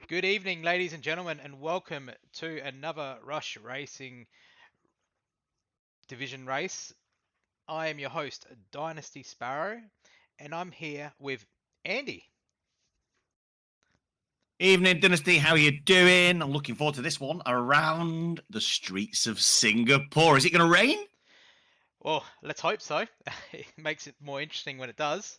Good evening, ladies and gentlemen, and welcome to another Rush Racing Division race. I am your host, Dynasty Sparrow, and I'm here with Andy. Evening, Dynasty. How are you doing? I'm looking forward to this one around the streets of Singapore. Is it going to rain? Well, let's hope so. It makes it more interesting when it does.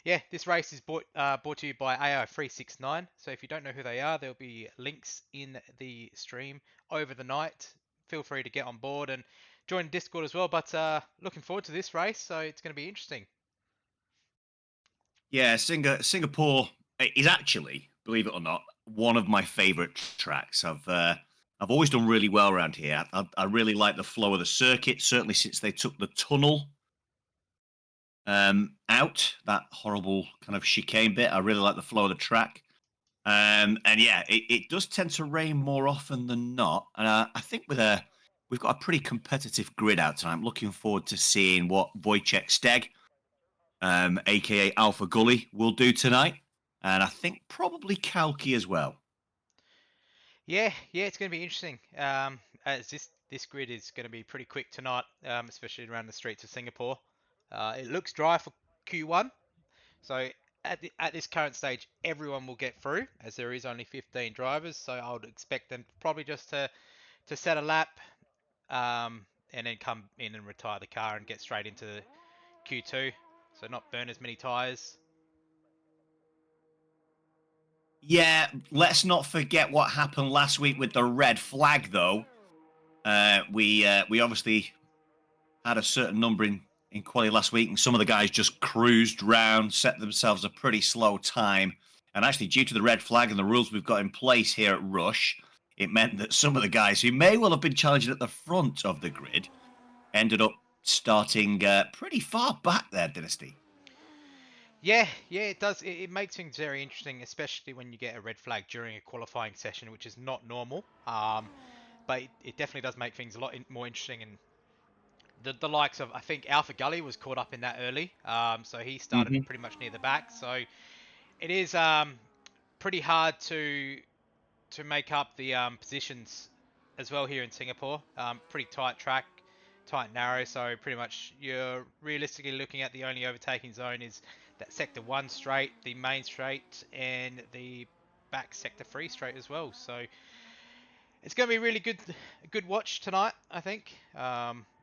Yeah, this race is brought to you by AI369. So if you don't know who they are, there'll be links in the stream over the night. Feel free to get on board and join Discord as well. But looking forward to this race, so it's going to be interesting. Yeah, Singapore is actually, believe it or not, one of my favourite tracks. I've always done really well around here. I really like the flow of the circuit. Certainly since they took the tunnel out, that horrible kind of chicane bit. I really like the flow of the track. And yeah, it does tend to rain more often than not. And I think we've got a pretty competitive grid out tonight. I'm looking forward to seeing what Wojciech Steg, aka Alpha Gully, will do tonight. And I think probably Kalki as well. Yeah, it's going to be interesting. As this grid is going to be pretty quick tonight, especially around the streets of Singapore. It looks dry for Q1, so at this current stage, everyone will get through, as there is only 15 drivers. So I would expect them probably just to set a lap, and then come in and retire the car and get straight into Q2. So not burn as many tires. Yeah, let's not forget what happened last week with the red flag, though. We obviously had a certain number in quali last week, and some of the guys just cruised round, set themselves a pretty slow time. And actually, due to the red flag and the rules we've got in place here at Rush, it meant that some of the guys who may well have been challenging at the front of the grid ended up starting pretty far back there, Dynasty. Yeah, it does. It makes things very interesting, especially when you get a red flag during a qualifying session, which is not normal. But it definitely does make things a lot more interesting. And the likes of, I think Alpha Gully was caught up in that early, so he started Mm-hmm. pretty much near the back. So it is pretty hard to make up the positions as well here in Singapore. Pretty tight track, tight and narrow. So pretty much you're realistically looking at the only overtaking zone is that sector one straight, the main straight, and the back sector three straight as well. So it's going to be really good watch tonight, I think.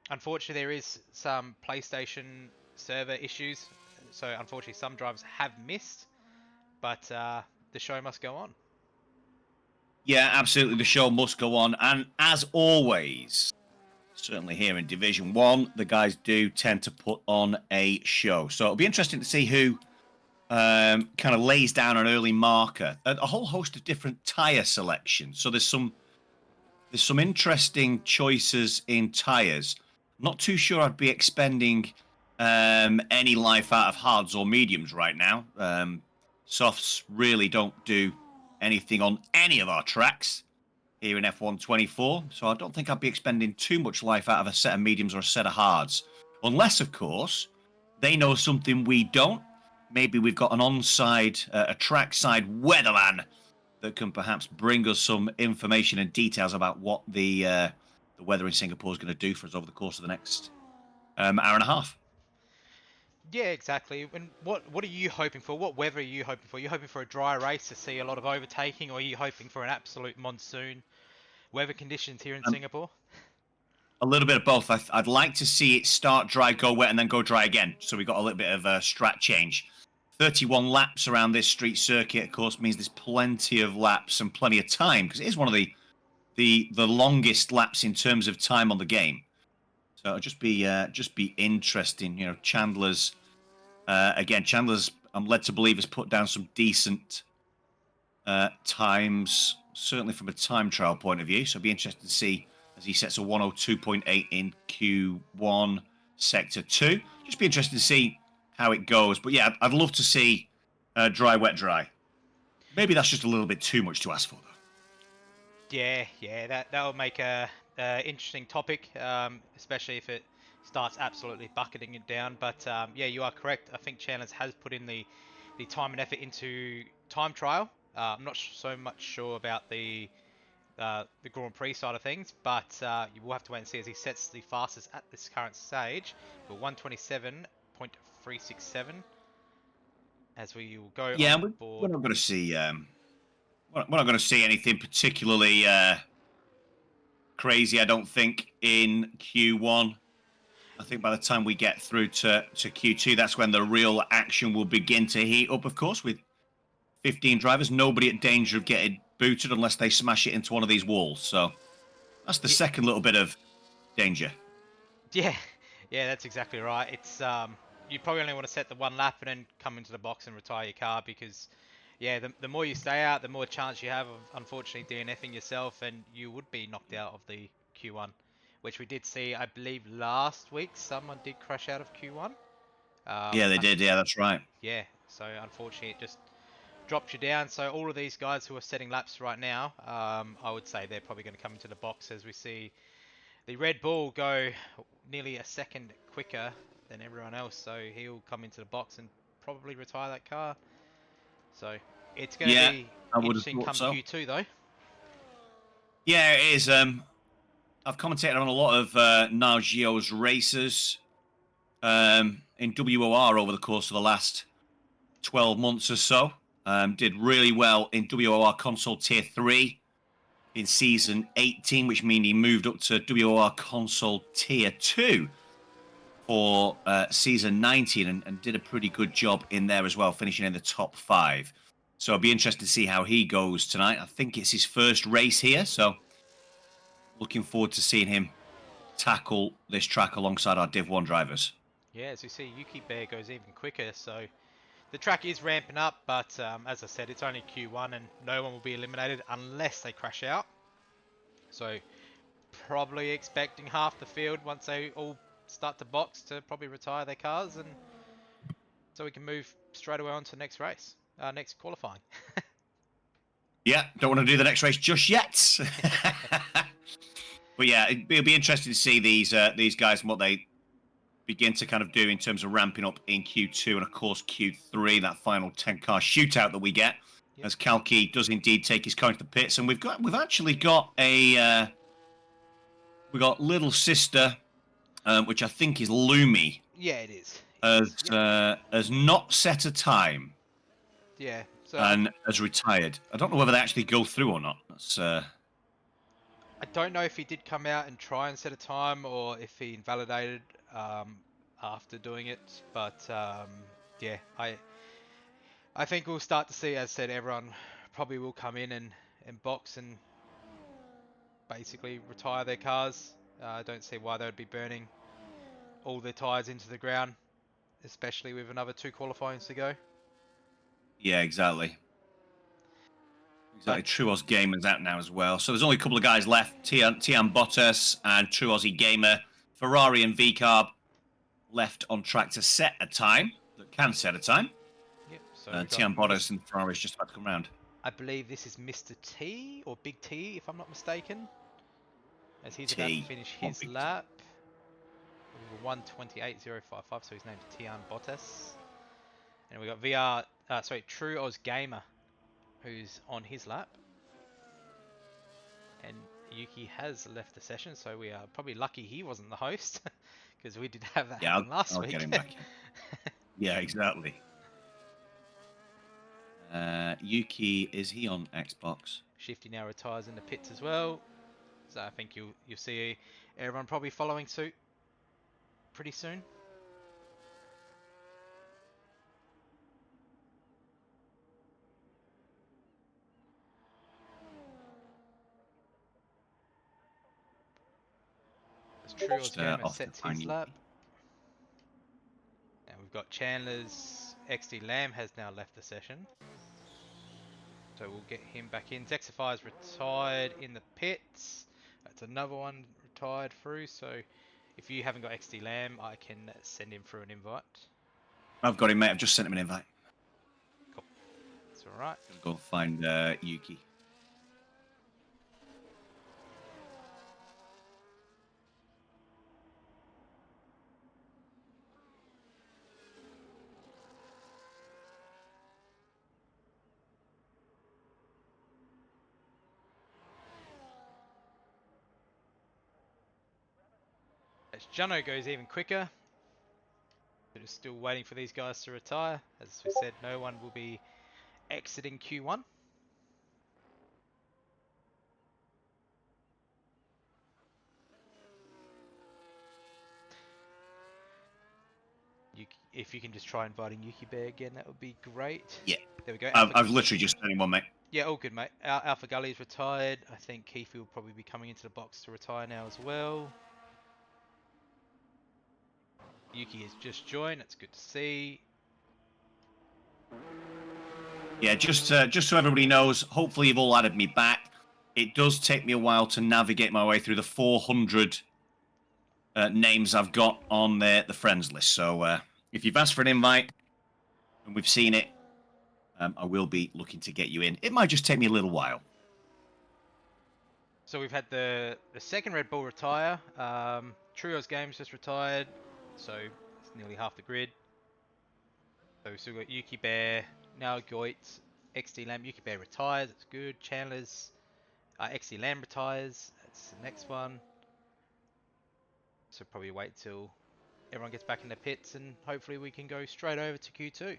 Unfortunately, there is some PlayStation server issues, so unfortunately some drivers have missed, but the show must go on. Yeah, absolutely. The show must go on. And as always, certainly here in Division 1, the guys do tend to put on a show. So it'll be interesting to see who kind of lays down an early marker. A whole host of different tire selections. So there's some interesting choices in tires. Not too sure I'd be expending any life out of hards or mediums right now. Softs really don't do anything on any of our tracks here in F124, so I don't think I'd be expending too much life out of a set of mediums or a set of hards. Unless, of course, they know something we don't. Maybe we've got an onside, a trackside weatherman that can perhaps bring us some information and details about what the weather in Singapore is going to do for us over the course of the next hour and a half. Yeah, exactly. And what are you hoping for? What weather are you hoping for? Are you hoping for a dry race to see a lot of overtaking, or are you hoping for an absolute monsoon weather conditions here in Um, Singapore? a little bit of both. I'd like to see it start dry, go wet, and then go dry again. So we got a little bit of a strat change. 31 laps around this street circuit, of course, means there's plenty of laps and plenty of time because it is one of the longest laps in terms of time on the game. So it'll just be interesting. You know, Chandler's I'm led to believe has put down some decent times, certainly from a time trial point of view. So it'll be interesting to see as he sets a 102.8 in Q1 Sector 2. Just be interesting to see how it goes. But yeah, I'd love to see dry, wet, dry. Maybe that's just a little bit too much to ask for, though. Yeah, that would make a interesting topic, especially if it starts absolutely bucketing it down. But yeah, you are correct. I think Chandler's has put in the time and effort into time trial. I'm not so much sure about the Grand Prix side of things, but you will have to wait and see as he sets the fastest at this current stage for 127.367 as we will go Yeah, on we're board. not going to see. We're not going to see anything particularly crazy. I don't think in Q1. I think by the time we get through to Q2, that's when the real action will begin to heat up. Of course, with 15 drivers, nobody at danger of getting booted unless they smash it into one of these walls. So that's the Yeah, second little bit of danger. yeah, yeah, that's exactly right. It's you probably only want to set the one lap and then come into the box and retire your car because yeah, the more you stay out, the more chance you have of unfortunately DNFing yourself, and you would be knocked out of the Q1, which we did see, I believe, last week. Someone did crash out of Q1. Yeah, they did. Yeah, that's right. Yeah, so unfortunately, it just dropped you down. So all of these guys who are setting laps right now, I would say they're probably going to come into the box as we see the Red Bull go nearly a second quicker than everyone else. So he'll come into the box and probably retire that car. So it's going to Yeah, be I would have interesting thought come so. Q2 though. Yeah, it is. I've commentated on a lot of Nao Geo's races in WOR over the course of the last 12 months or so. Did really well in WOR console tier 3 in season 18, which means he moved up to WOR console tier 2 for season 19 and did a pretty good job in there as well, finishing in the top 5. So it'll be interesting to see how he goes tonight. I think it's his first race here, so looking forward to seeing him tackle this track alongside our Div 1 drivers. Yeah, as we see, Yuki Bear goes even quicker. So the track is ramping up, but as I said, it's only Q1 and no one will be eliminated unless they crash out. So probably expecting half the field once they all start to box to probably retire their cars, and so we can move straight away on to the next race, next qualifying. Yeah, don't want to do the next race just yet. But yeah, it'll be interesting to see these guys and what they begin to kind of do in terms of ramping up in Q2 and of course Q3, that final 10-car shootout that we get Yep. as Kalki does indeed take his car into the pits, and we've actually got a we got little sister, which I think is Lumi, Yeah, it is. It is. Yep. has not set a time Yeah. So and has retired. I don't know whether they actually go through or not. That's I don't know if he did come out and try and set a time or if he invalidated um, after doing it, but yeah, I think we'll start to see, as I said, everyone probably will come in and box and basically retire their cars. I don't see why they would be burning all their tyres into the ground, especially with another 2 qualifyings to go. yeah, exactly. But Exactly. True Oz Gamer's out now as well. So there's only a couple of guys left. Tian Bottas and True Aussie Gamer. Ferrari and VCarb left on track to set a time that can set a time. yep, so we got Tian Bottas and Ferrari is just about to come round. I believe this is Mr. T or Big T, if I'm not mistaken, as he's about to T. finish One his big T. lap. 128.055, so his name's Tian Bottas. And we got True Oz Gamer, who's on his lap. And Yuki has left the session, so we are probably lucky he wasn't the host, because we did have that Yeah, happen last I'll get week. him back in. Yeah, exactly. Yuki, is he on Xbox? Shifty now retires in the pits as well, so I think you'll see everyone probably following suit pretty soon. As True Oz Just Gamer off to sets find his lap. Yuki. And we've got Chandler's XD Lamb has now left the session. So we'll get him back in. Zexify's retired in the pits. That's another one retired through. So if you haven't got XD Lamb, I can send him through an invite. I've got him, mate. I've just sent him an invite. Cool. That's alright. Gonna go find Yuki. As Jono goes even quicker, we're just still waiting for these guys to retire. As we said, no one will be exiting Q1. If you can just try inviting Yuki Bear again, that would be great. Yeah. There we go. I've literally just sent him one, mate. Yeah, all good, mate. Alpha Gully's retired. I think Keith will probably be coming into the box to retire now as well. Yuki has just joined. That's good to see. Yeah, just so everybody knows, hopefully you've all added me back. It does take me a while to navigate my way through the 400 names I've got on the friends list. So if you've asked for an invite and we've seen it, I will be looking to get you in. It might just take me a little while. So we've had the second Red Bull retire. Trios Games just retired, so it's nearly half the grid. So we've still got Yuki Bear, now Goit, XD Lamb. Yuki Bear retires, that's good. Chandler's XD Lamb retires, that's the next one. So probably wait till everyone gets back in the pits and hopefully we can go straight over to Q2.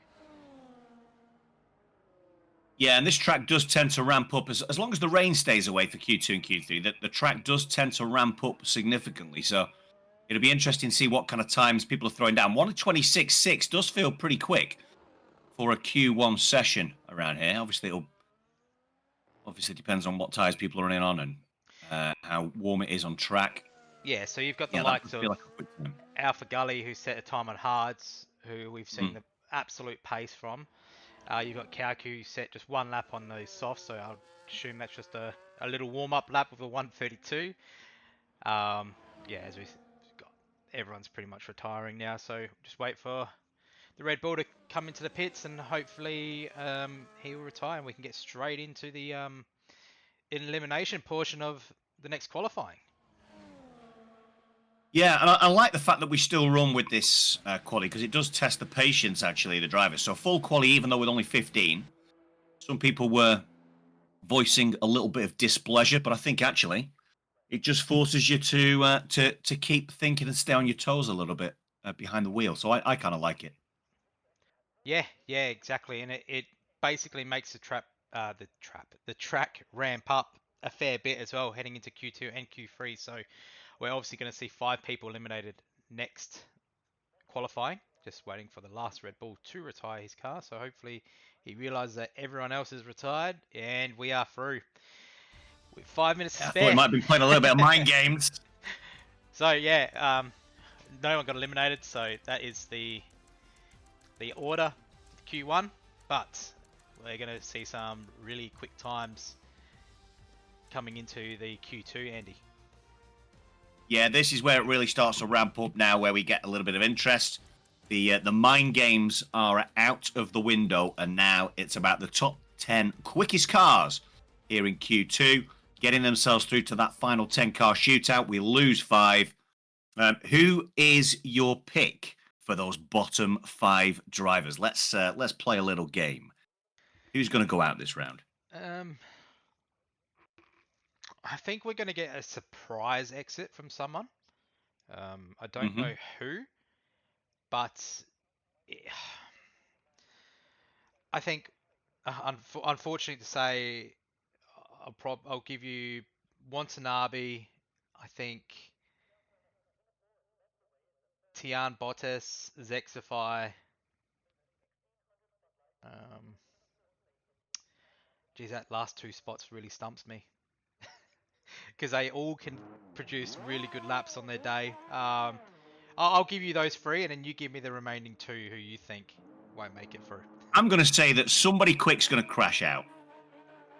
Yeah, and this track does tend to ramp up as long as the rain stays away for Q2 and Q3. The track does tend to ramp up significantly. So it'll be interesting to see what kind of times people are throwing down. 1:26.6 does feel pretty quick for a Q1 session around here. Obviously depends on what tyres people are running on and how warm it is on track. Yeah, so you've got the Yeah, that likes does feel of like a quick time. Alpha Gully who set a time on hards, who we've seen the absolute pace from. You've got Kauku set just one lap on the soft, so I'll assume that's just a little warm-up lap with a 132. Yeah, as we've got, everyone's pretty much retiring now, so just wait for the Red Bull to come into the pits and hopefully he will retire and we can get straight into the elimination portion of the next qualifying. Yeah, and I like the fact that we still run with this quali because it does test the patience, actually, of the drivers. So full quali, even though with only 15, some people were voicing a little bit of displeasure, but I think actually it just forces you to keep thinking and stay on your toes a little bit behind the wheel. So I kind of like it. Yeah, exactly, and it basically makes the track ramp up a fair bit as well heading into Q2 and Q3. So we're obviously going to see 5 people eliminated next qualifying. Just waiting for the last Red Bull to retire his car. So hopefully he realizes that everyone else is retired and we are through with 5 minutes to Yeah, I thought he spare. might have been playing a little bit of mind games. So yeah, no one got eliminated. So that is the order Q1, but we're going to see some really quick times coming into the Q2, Andy. Yeah, this is where it really starts to ramp up now, where we get a little bit of interest. The mind games are out of the window, and now it's about the top 10 quickest cars here in Q2, getting themselves through to that final 10-car shootout. We lose 5. Who is your pick for those bottom 5 drivers? Let's play a little game. Who's going to go out this round? I think we're going to get a surprise exit from someone. I don't know who, but I think, unfortunately to say, I'll give you Watanabe. I think Tian Bottas, Zexify. Geez, that last 2 spots really stumps me because they all can produce really good laps on their day. I'll give you those 3, and then you give me the remaining 2 who you think won't make it through. I'm going to say that somebody quick's going to crash out,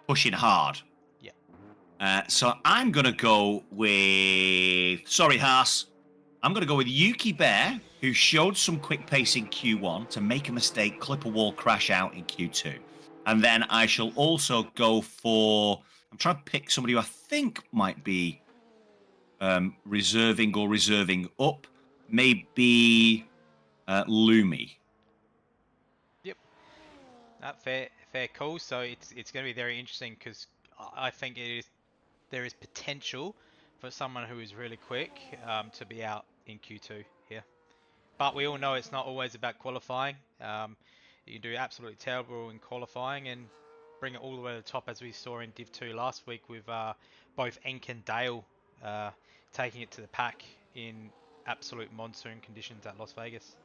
pushing hard. Yeah. So I'm going to go with... Sorry, Haas. I'm going to go with Yuki Bear, who showed some quick pace in Q1 to make a mistake, clip a wall, crash out in Q2. And then I shall also go for... I'm trying to pick somebody who I think might be reserving up. Maybe Lumi. Yep. Fair call. So it's going to be very interesting because I think there is potential for someone who is really quick to be out in Q2 here. But we all know it's not always about qualifying. You can do absolutely terrible in qualifying and bring it all the way to the top, as we saw in Div 2 last week with both Enk and Dale taking it to the pack in absolute monsoon conditions at Las Vegas.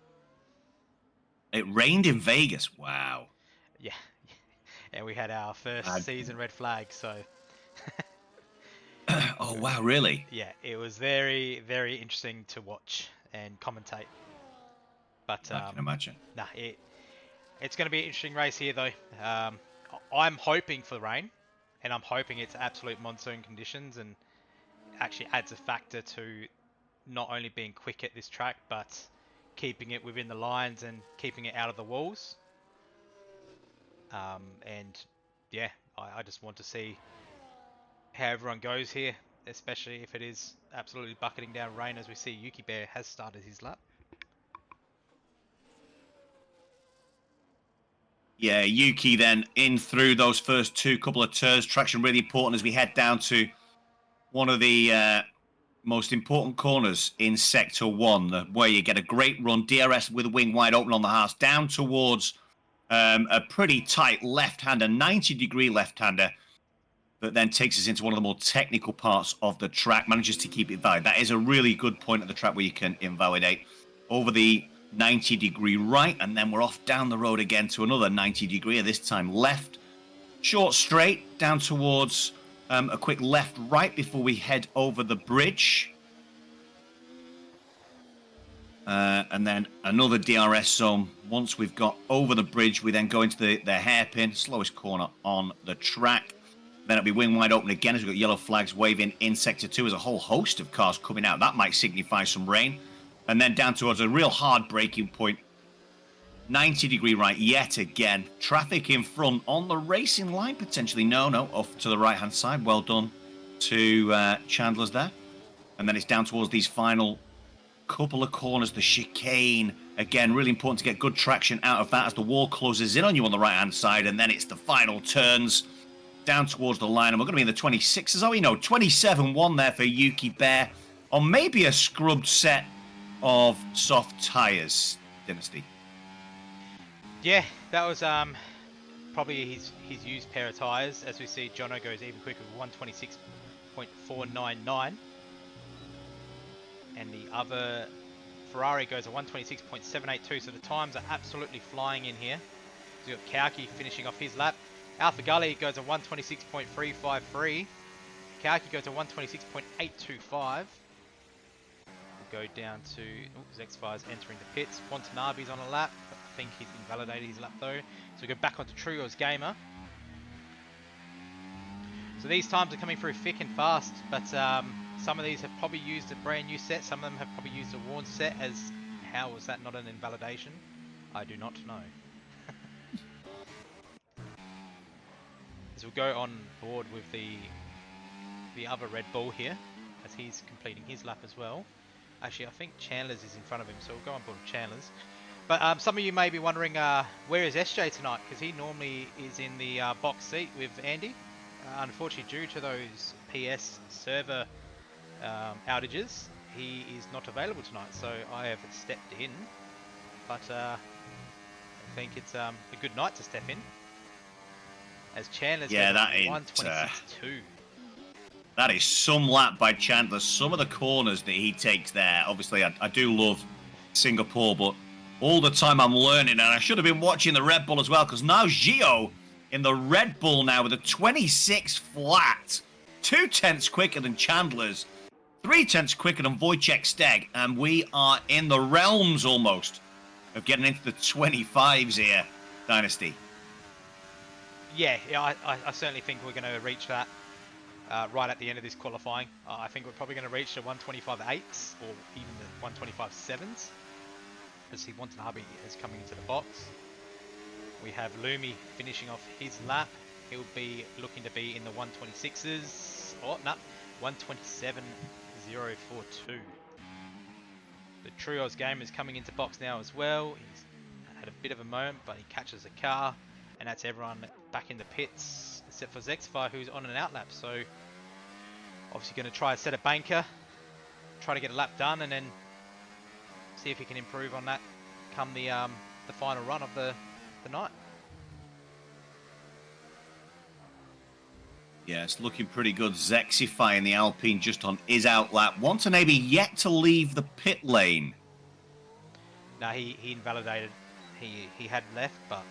It rained in Vegas. Wow. Yeah, and we had our first season red flag, so Oh, wow, really? yeah, it was very, very interesting to watch and commentate. But I can imagine. nah, it's going to be an interesting race here, though. I'm hoping for rain, and I'm hoping it's absolute monsoon conditions, and actually adds a factor to not only being quick at this track, but keeping it within the lines and keeping it out of the walls. And yeah, I just want to see how everyone goes here, especially if it is absolutely bucketing down rain, as we see Yuki Bear has started his lap. Yeah, Yuki then in through those first couple of turns. Traction really important as we head down to one of the most important corners in Sector 1, where you get a great run. DRS with a wing wide open on the house, down towards a pretty tight left-hander, 90-degree left-hander, that then takes us into one of the more technical parts of the track, manages to keep it valid. That is a really good point of the track where you can invalidate over the 90-degree right, and then we're off down the road again to another 90-degree, this time left. Short straight down towards a quick left right before we head over the bridge. And then another DRS zone. Once we've got over the bridge, we then go into the hairpin, slowest corner on the track. Then it'll be wing wide open again as we've got yellow flags waving in Sector 2 as a whole host of cars coming out. That might signify some rain. And then down towards a real hard braking point. 90-degree right yet again. Traffic in front on the racing line, potentially. No, off to the right-hand side. Well done to Chandler's there. And then it's down towards these final couple of corners, the chicane. Again, really important to get good traction out of that as the wall closes in on you on the right-hand side. And then it's the final turns down towards the line. And we're going to be in the 26s. Oh, 27-1 there for Yuki Bear on maybe a scrubbed set of soft tyres, Dynasty. Yeah, that was probably his used pair of tyres. As we see, Jono goes even quicker with 126.499. And the other Ferrari goes at 126.782, so the times are absolutely flying in here. So you've got Kauki finishing off his lap. Alpha Gully goes at 126.353. Kauki goes at 126.825. We'll go down to Zexfire's entering the pits. Watanabe's on a lap. I think he's invalidated his lap though. So we go back onto Trio's Gamer. So these times are coming through thick and fast, but some of these have probably used a brand new set. Some of them have probably used a worn set. How was that not an invalidation? I do not know. As we'll go on board with the other Red Bull here, as he's completing his lap as well. Actually, I think Chandler's is in front of him, so we'll go on board with Chandler's. But some of you may be wondering, where is SJ tonight? Because he normally is in the box seat with Andy. Unfortunately, due to those PS server outages, he is not available tonight, so I have stepped in. But I think it's a good night to step in, as Chandler's that is 126.2. That is some lap by Chandler. Some of the corners that he takes there. Obviously, I do love Singapore, but all the time I'm learning, and I should have been watching the Red Bull as well, because now Gio in the Red Bull now with a 26 flat, 2/10 quicker than Chandler's, 3/10 quicker than Wojciech Steg, and we are in the realms almost of getting into the 25s here, Dynasty. Yeah, I certainly think we're going to reach that right at the end of this qualifying. I think we're probably going to reach the 125.8s or even the 125.7s. As he Watanabe is coming into the box. We have Lumi finishing off his lap. He'll be looking to be in the 126s. Oh, no, 127.042. The Trios game is coming into box now as well. He's had a bit of a moment, but he catches a car, and that's everyone back in the pits, except for Zexfire, who's on an out lap. So obviously going to try to set a banker, try to get a lap done, and then See if he can improve on that come the final run of the night. Yeah, it's looking pretty good. Zexify in the Alpine just on his outlap. Watanabe yet to leave the pit lane. No, he invalidated. He had left, but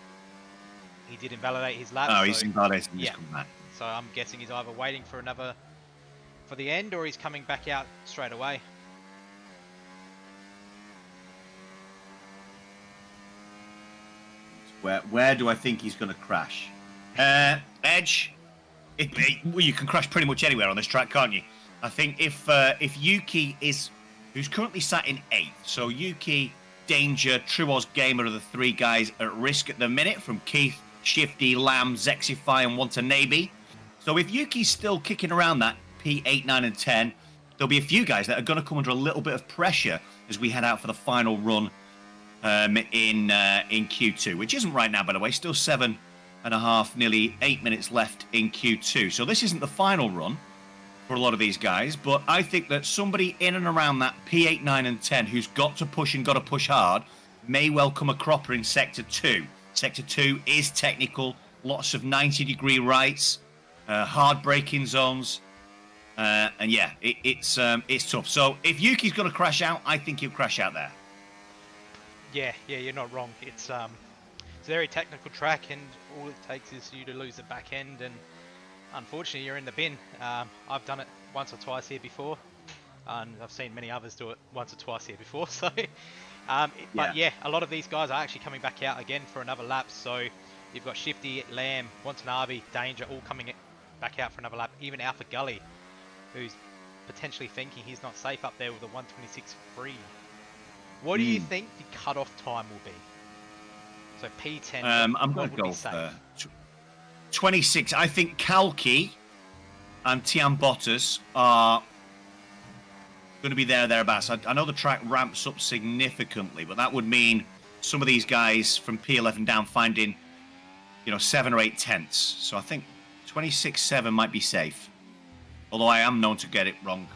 he did invalidate his lap. Oh, so, he's invalidated and yeah. he's come back. So I'm guessing he's either waiting for the end, or he's coming back out straight away. Where do I think he's going to crash? Edge. Well, you can crash pretty much anywhere on this track, can't you? I think if Yuki is, who's currently sat in 8th, so Yuki, Danger, Truos Gamer are the 3 guys at risk at the minute from Keith, Shifty, Lamb, Zexify, and Watanabe. So if Yuki's still kicking around that P8, 9, and 10, there'll be a few guys that are going to come under a little bit of pressure as we head out for the final run in Q2, which isn't right now, by the way. Still 7.5, nearly 8 minutes left in Q2. So this isn't the final run for a lot of these guys, but I think that somebody in and around that P8, 9, and 10 who's got to push and got to push hard may well come a cropper in Sector 2. Sector 2 is technical, lots of 90-degree rights, hard braking zones, and yeah, it's tough. So if Yuki's going to crash out, I think he'll crash out there. Yeah, you're not wrong. It's a very technical track, and all it takes is you to lose the back end, and unfortunately you're in the bin. I've done it once or twice here before, and I've seen many others do it once or twice here before. So, but yeah, a lot of these guys are actually coming back out again for another lap. So you've got Shifty, Lamb, Watanabe, Danger all coming back out for another lap. Even Alpha Gully, who's potentially thinking he's not safe up there with a 126 free. What do you think the cutoff time will be? So P10. I'm going to go for 26. I think Kalki and Tian Bottas are going to be thereabouts. I know the track ramps up significantly, but that would mean some of these guys from P11 down finding, 7 or 8 tenths. So I think 26.7 might be safe. Although I am known to get it wrong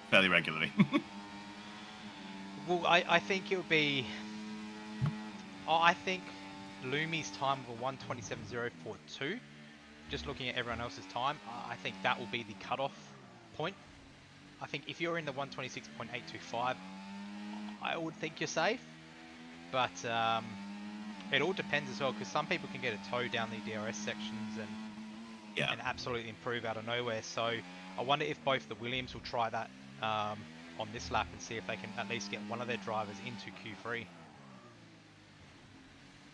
fairly regularly. Well, I think it would be. I think Lumi's time of a 127.042. Just looking at everyone else's time, I think that will be the cutoff point. I think if you're in the 126.825, I would think you're safe. But it all depends as well, because some people can get a tow down the DRS sections and absolutely improve out of nowhere. So I wonder if both the Williams will try that on this lap and see if they can at least get one of their drivers into Q3.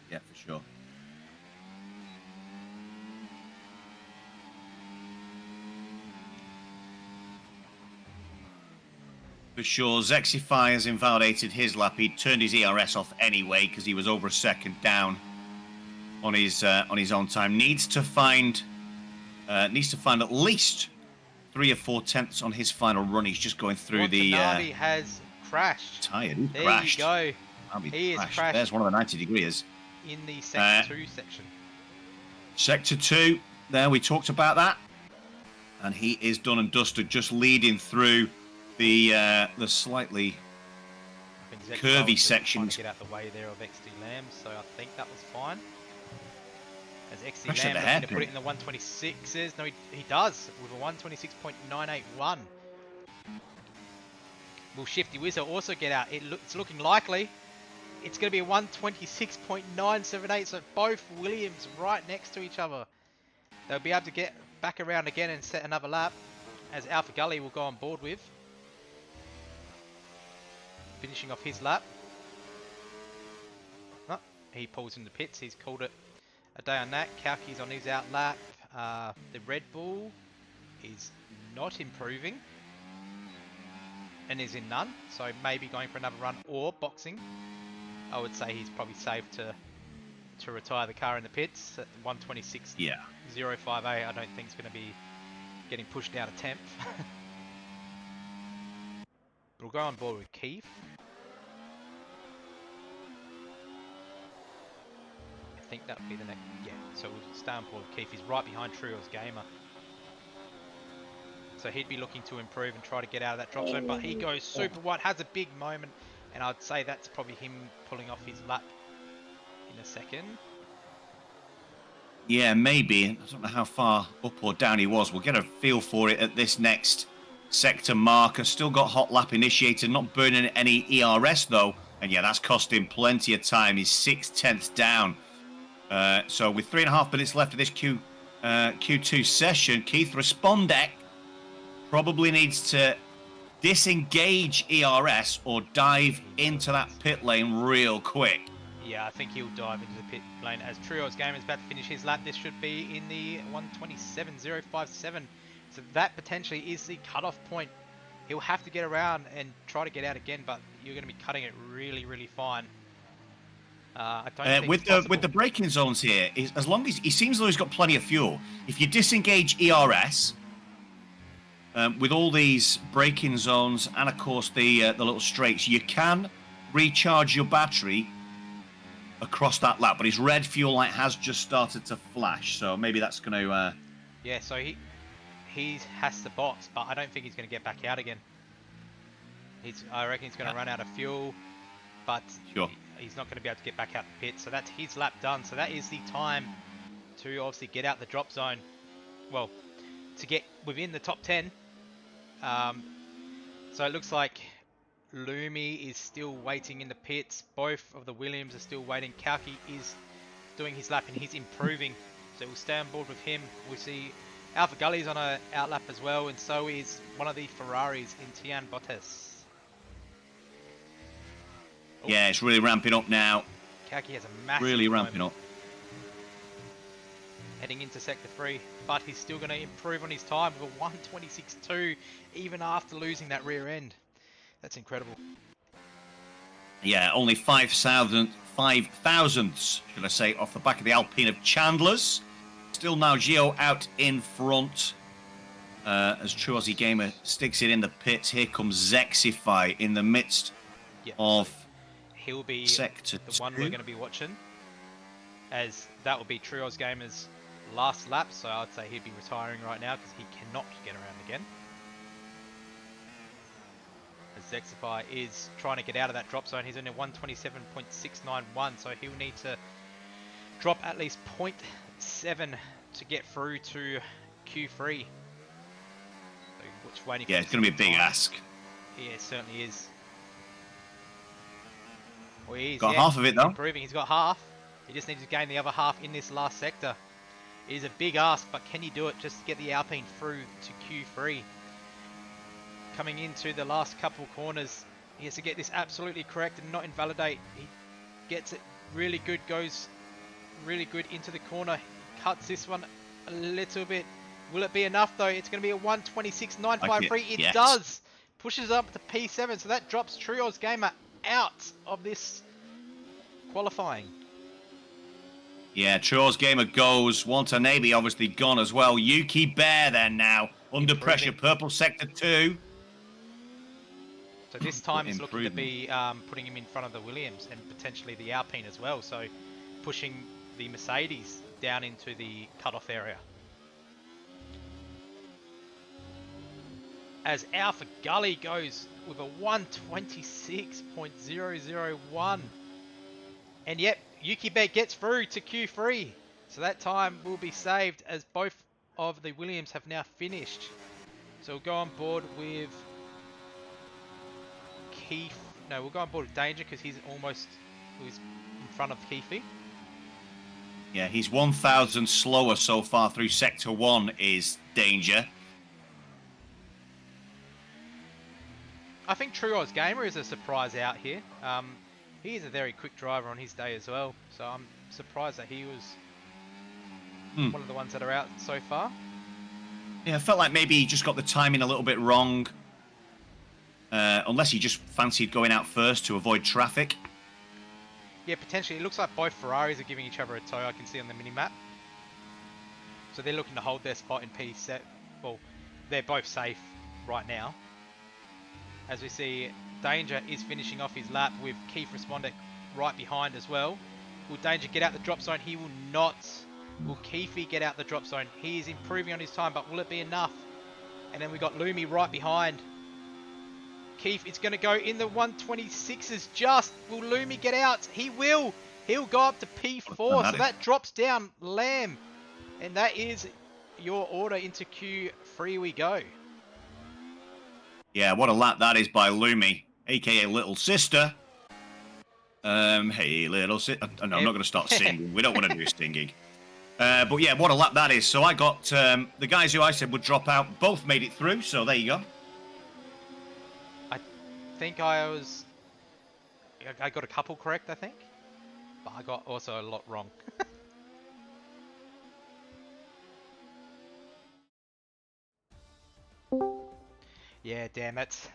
Yeah, for sure. For sure, Zexify has invalidated his lap. He turned his ERS off anyway because he was over a second down on his own time. Needs to find at least 3 or 4 tenths on his final run. He's just going through Watanabe has crashed. Tired. There Crashed. you go. He is crashed. There's one of the 90 degrees. In the Sector 2 section. Sector 2, there we talked about that. And he is done and dusted, just leading through the slightly curvy sections. To get out the way there of XD Lamb, so I think that was fine. As XD Lamb looking to put it in the 126s. No, he does with a 126.981. Will Shifty Wizard also get out? It's looking likely. It's going to be a 126.978, so both Williams right next to each other. They'll be able to get back around again and set another lap, as Alpha Gully will go on board with. Finishing off his lap. Oh, he pulls in the pits. He's called it a day on that. Kalki's on his out lap. The Red Bull is not improving and is in none, so maybe going for another run or boxing. I would say he's probably safe to retire the car in the pits at 126.058. Yeah. I don't think it's going to be getting pushed down a 10th. We'll go on board with Keith. I think that would be the next. Yeah, so we'll stay on board with Keith. He's right behind Trios Gamer. So he'd be looking to improve and try to get out of that drop zone, but he goes super wide, has a big moment, And I'd say that's probably him pulling off his lap in a second. Yeah, maybe. I don't know how far up or down he was. We'll get a feel for it at this next sector marker. Still got hot lap initiated, not burning any ERS though. And yeah, that's cost him plenty of time. He's 6/10 down. So with 3.5 minutes left of this Q2 session, Keith Respondek probably needs to disengage ERS or dive into that pit lane real quick. Yeah, I think he'll dive into the pit lane as Trios Gamer is about to finish his lap. This should be in the 1:27.057. So that potentially is the cutoff point. He'll have to get around and try to get out again, but you're going to be cutting it really, really fine. I don't think with the braking zones here, as long as he seems as though he's got plenty of fuel. If you disengage ERS with all these braking zones and of course the little straights, you can recharge your battery across that lap. But his red fuel light has just started to flash, so maybe that's going to. Yeah, so he has to box, but I don't think he's going to get back out again. I reckon he's going to run out of fuel, but sure. He's not going to be able to get back out the pit. So that's his lap done. So that is the time to obviously get out the drop zone. Well, to get within the top 10. So it looks like Lumi is still waiting in the pits. Both of the Williams are still waiting. Kauki is doing his lap and he's improving. So we'll stay on board with him. We see Alpha Gully's on a outlap as well, and so is one of the Ferraris in Tian Bottas. Yeah, it's really ramping up now. Kauki has a massive really ramping up. Heading into Sector 3, but he's still going to improve on his time with a 1:26.2 even after losing that rear end. That's incredible. Yeah, only 5 thousandths, should I say, off the back of the Alpine of Chandler's. Still now Gio out in front as True Aussie Gamer sticks it in the pits. Here comes Zexify in the midst of he'll be Sector the one we're going to be watching, as that will be True Aussie Gamer's last lap, so I'd say he'd be retiring right now because he cannot get around again. As Zexify is trying to get out of that drop zone. He's only 1:27.691, so he'll need to drop at least 0.7 to get through to Q3. So yeah, it's going to be a big ask. Yeah, it certainly is. Well, he's got half of it though. Improving. He's got half. He just needs to gain the other half in this last sector. It is a big ask, but can he do it just to get the Alpine through to Q3? Coming into the last couple of corners, he has to get this absolutely correct and not invalidate. He gets it really good, goes really good into the corner, cuts this one a little bit. Will it be enough though? It's going to be a 1:26.953. It does. Pushes up to P7, so that drops Trios Gamer out of this qualifying. Yeah, Trios Gamer goes. Watanabe obviously gone as well. Yuki Bear then now under pressure. Purple sector 2. So this time is looking to be putting him in front of the Williams and potentially the Alpine as well. So pushing the Mercedes down into the cutoff area. As Alpha Gully goes with a 1:26.001. And yep, Yuki Bear gets through to Q3. So that time will be saved as both of the Williams have now finished. So we'll go on board with Keith. No, we'll go on board with Danger because he's in front of Keithy. Yeah, he's 1,000 slower so far through Sector 1 is Danger. I think True Oz Gamer is a surprise out here. He is a very quick driver on his day as well, so I'm surprised that he was one of the ones that are out so far. Yeah, I felt like maybe he just got the timing a little bit wrong. Unless he just fancied going out first to avoid traffic. Yeah, potentially. It looks like both Ferraris are giving each other a tow, I can see on the mini-map. So they're looking to hold their spot in P7. Well, they're both safe right now. As we see, Danger is finishing off his lap with Keith Respondek right behind as well. Will Danger get out the drop zone? He will not. Will Keithy get out the drop zone? He is improving on his time, but will it be enough? And then we got Lumi right behind. Keith is going to go in the 126s just. Will Lumi get out? He will. He'll go up to P4. So that drops down Lamb. And that is your order into Q3 we go. Yeah, what a lap that is by Lumi, a.k.a. Little Sister. Hey, little sister. No, I'm not going to start singing. We don't want to do singing. But yeah, what a lap that is. So I got the guys who I said would drop out, both made it through. So there you go. I think I got a couple correct, I think. But I got also a lot wrong. Yeah, damn, that's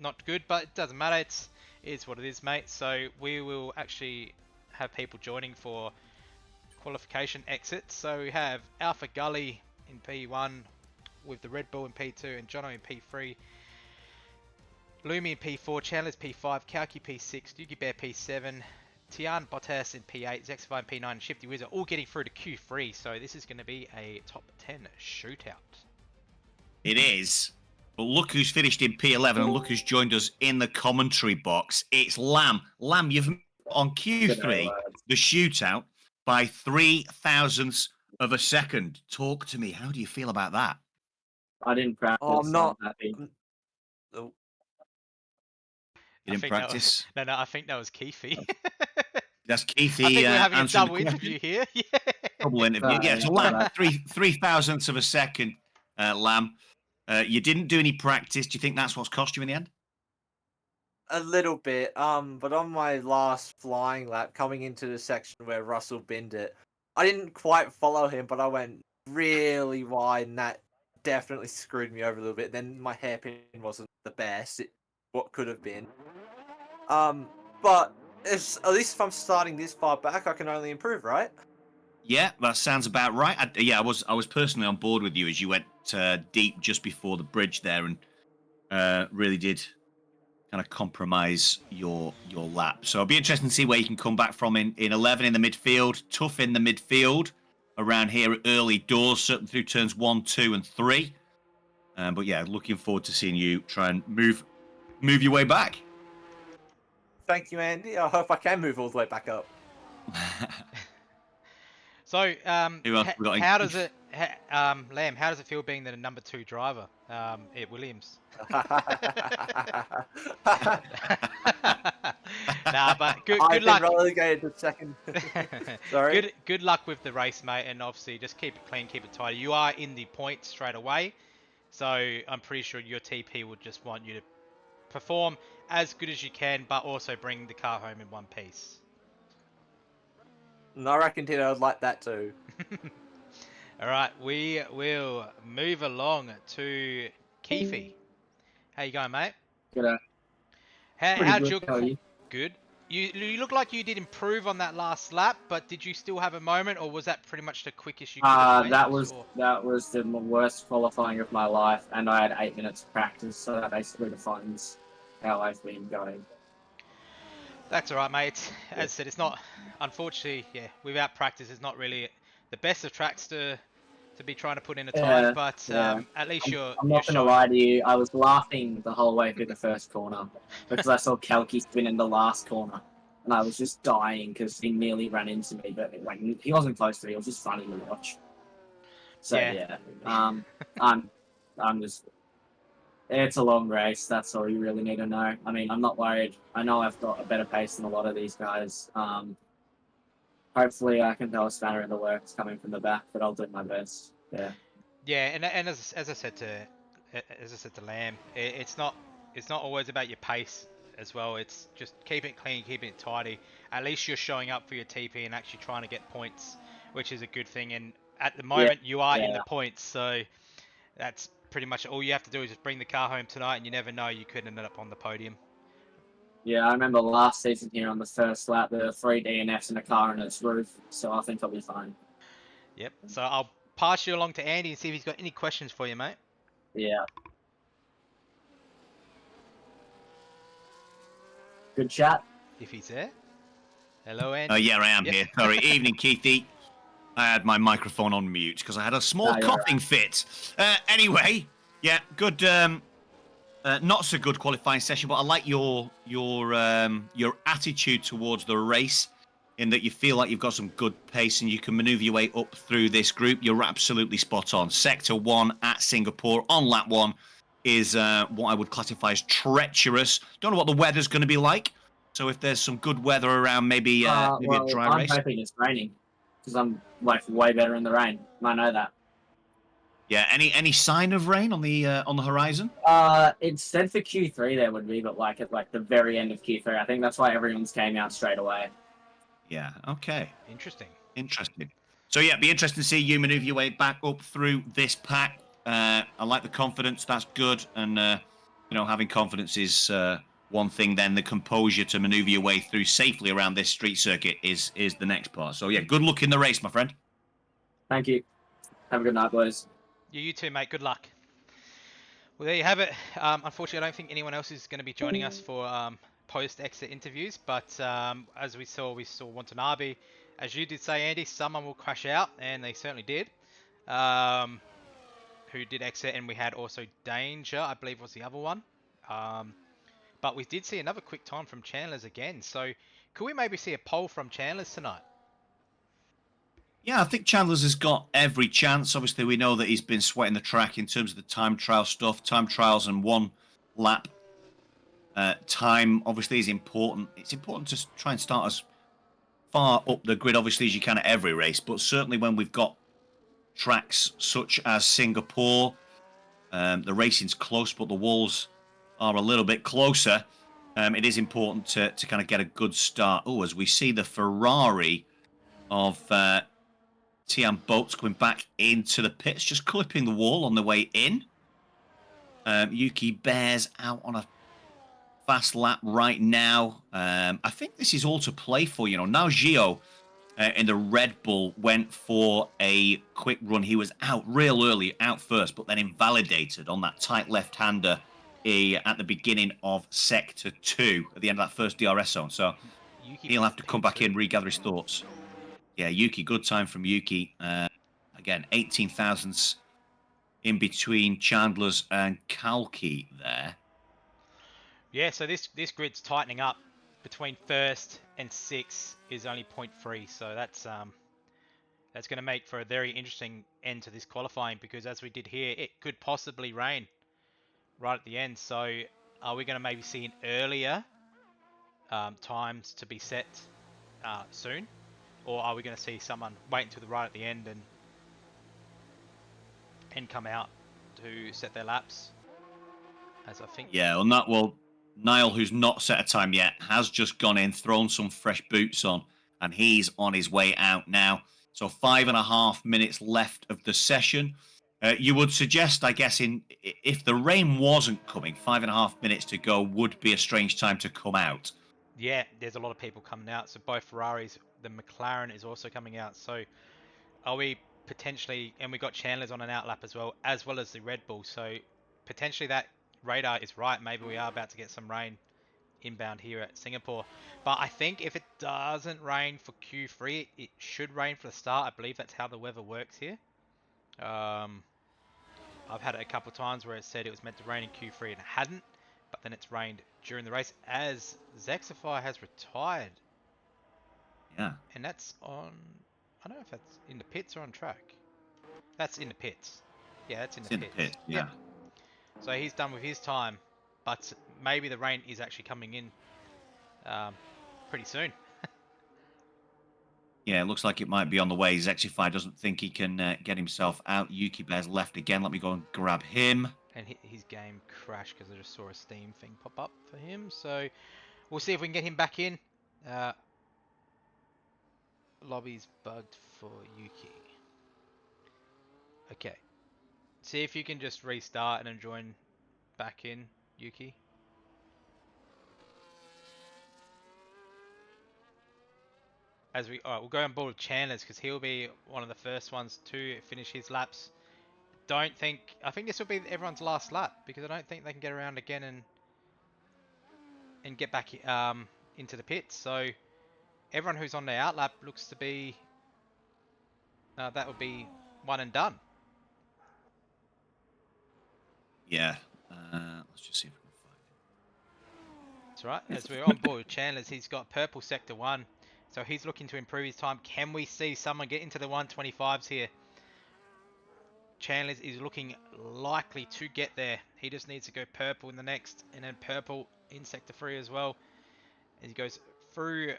not good, but it doesn't matter. It is what it is, mate. So we will actually have people joining for qualification exits. So we have Alpha Gully in P1 with the Red Bull in P2 and Jono in P3. Lumi in P4, Chandler's P5, Kalki P6, Yugi Bear P7, Tian Bottas in P8, Zexify in P9, and Shifty Wizard all getting through to Q3. So this is going to be a top 10 shootout. It is. But look who's finished in P11 and look who's joined us in the commentary box. It's Lamb. Lamb, you've on Q3, the shootout, by 0.003 of a second. Talk to me. How do you feel about that? I didn't practice. Oh, I'm not happy. You didn't practice? No, I think that was Keithy. That's Keithy. I think we're having a double interview here. Yeah. Double interview. Yeah, so Lamb, 0.003 of a second, Lamb. You didn't do any practice. Do you think that's what's cost you in the end? A little bit. But on my last flying lap, coming into the section where Russell binned it, I didn't quite follow him, but I went really wide, and that definitely screwed me over a little bit. Then my hairpin wasn't the best. What could have been. But at least if I'm starting this far back, I can only improve, right? Yeah, that sounds about right. I was personally on board with you as you went deep just before the bridge there and really did kind of compromise your lap. So it'll be interesting to see where you can come back from in 11 in the midfield. Tough in the midfield around here early doors, certainly through turns 1, 2, and 3. But yeah, looking forward to seeing you try and move your way back. Thank you, Andy. I hope I can move all the way back up. So, Lamb, how does it feel being the number 2 driver at Williams? Nah, but good luck. I've been relegated to second. Sorry. Good luck with the race, mate, and obviously just keep it clean, keep it tidy. You are in the points straight away, so I'm pretty sure your TP would just want you to perform as good as you can, but also bring the car home in one piece. And I reckon Tito would like that too. All right, we will move along to Keithy. How you going, mate? Good. How'd your good? You look like you did improve on that last lap, but did you still have a moment, or was that pretty much the quickest you could have that was the worst qualifying of my life, and I had 8 minutes of practice, so that basically defines how I've been going. That's all right, mate. As I said, it's not, unfortunately, without practice, it's not really the best of tracks to be trying to put in a time, but at least I'm not going to lie to you, I was laughing the whole way through the first corner, because I saw Kalki spin in the last corner, and I was just dying because he nearly ran into me, but he wasn't close to me, it was just funny to watch. So I'm just... It's a long race, that's all you really need to know. I mean, I'm not worried. I know I've got a better pace than a lot of these guys. Hopefully I can throw a spanner in the works coming from the back, but I'll do my best. Yeah. Yeah, and as I said to Lamb, it's not always about your pace as well. It's just keeping it clean, keeping it tidy. At least you're showing up for your TP and actually trying to get points, which is a good thing. And at the moment, you are in the points, so that's pretty much all you have to do is just bring the car home tonight, and you never know, you could end up on the podium. Yeah, I remember last season here on the first lap, there were 3 DNFs in a car on its roof, so I think I'll be fine. Yep, so I'll pass you along to Andy and see if he's got any questions for you, mate. Yeah. Good chat. If he's there. Hello, Andy. Yeah, I am here. Sorry. Evening, Keithy. I had my microphone on mute because I had a small coughing fit. Anyway, yeah, good not so good qualifying session, but I like your attitude towards the race, in that you feel like you've got some good pace and you can maneuver your way up through this group. You're absolutely spot on. Sector 1 at Singapore on lap 1 is what I would classify as treacherous. Don't know what the weather's going to be like. So if there's some good weather around, maybe a Well, dry I'm race. hoping it's raining because I'm like way better in the rain. I know that. Yeah. Any sign of rain on the horizon? It's said for Q3 there would be, but like at like the very end of Q3, I think that's why everyone's came out straight away. Yeah. Okay. Interesting. Interesting. So yeah, be interesting to see you maneuver your way back up through this pack. I like the confidence. That's good. And having confidence is one thing. Then the composure to maneuver your way through safely around this street circuit is the next part. So yeah, good luck in the race, my friend. Thank you. Have a good night, boys. You too, mate. Good luck. Well, there you have it. Unfortunately, I don't think anyone else is going to be joining us for post-exit interviews. But as we saw Watanabe. As you did say, Andy, someone will crash out, and they certainly did. Who did exit, and we had also Danger, I believe was the other one. But we did see another quick time from Chandler's again. So could we maybe see a poll from Chandler's tonight? Yeah, I think Chandler's has got every chance. Obviously, we know that he's been sweating the track in terms of the time trial stuff. Time trials and one lap time obviously is important. It's important to try and start as far up the grid, obviously, as you can at every race. But certainly when we've got tracks such as Singapore, the racing's close, but the walls are a little bit closer. It is important to kind of get a good start. Oh, as we see the Ferrari of Tian Boats coming back into the pits, just clipping the wall on the way in. Yuki Bear's out on a fast lap right now. I think this is all to play for. Now Gio in the Red Bull went for a quick run. He was out real early, out first, but then invalidated on that tight left-hander at the beginning of Sector 2 at the end of that first DRS zone. So Yuki he'll have to come back in, P2. regather his thoughts. Yeah, Yuki, good time from Yuki. Again, 18 thousandths in between Chandler's and Kalki there. Yeah, so this grid's tightening up. Between first and sixth is only 0.3, so that's going to make for a very interesting end to this qualifying, because as we did here, it could possibly rain right at the end. So are we going to maybe see an earlier times to be set soon, or are we going to see someone wait until the right at the end and come out to set their laps? As I think. Yeah, on that, well, Niall, who's not set a time yet, has just gone in, thrown some fresh boots on, and he's on his way out now. So 5.5 minutes left of the session. You would suggest, I guess, if the rain wasn't coming, 5.5 minutes to go would be a strange time to come out. Yeah, there's a lot of people coming out. So both Ferraris, the McLaren is also coming out. So are we potentially, and we got Chandler's on an outlap as well as the Red Bull. So potentially that radar is right. Maybe we are about to get some rain inbound here at Singapore. But I think if it doesn't rain for Q3, it should rain for the start. I believe that's how the weather works here. I've had it a couple of times where it said it was meant to rain in Q3 and it hadn't, but then it's rained during the race as Zexify has retired. Yeah. And that's on, I don't know if that's in the pits or on track. That's in the pits. Yeah, that's in the pits. Yeah. Yep. So he's done with his time, but maybe the rain is actually coming in pretty soon. Yeah, it looks like it might be on the way. Zexify doesn't think he can get himself out. Yuki Bear's left again. Let me go and grab him. And his game crashed because I just saw a Steam thing pop up for him. So we'll see if we can get him back in. Lobby's bugged for Yuki. Okay. See if you can just restart and then join back in, Yuki. We'll go on board with Chandler's because he'll be one of the first ones to finish his laps. I think this will be everyone's last lap because I don't think they can get around again and get back into the pits. So everyone who's on the outlap looks to be that would be one and done. Yeah. Let's just see if we can find it. That's right. As we're on board with Chandler's, he's got purple sector 1. So he's looking to improve his time. Can we see someone get into the 125s here? Chandler's is looking likely to get there. He just needs to go purple in the next, and then purple in sector 3 as well. As he goes through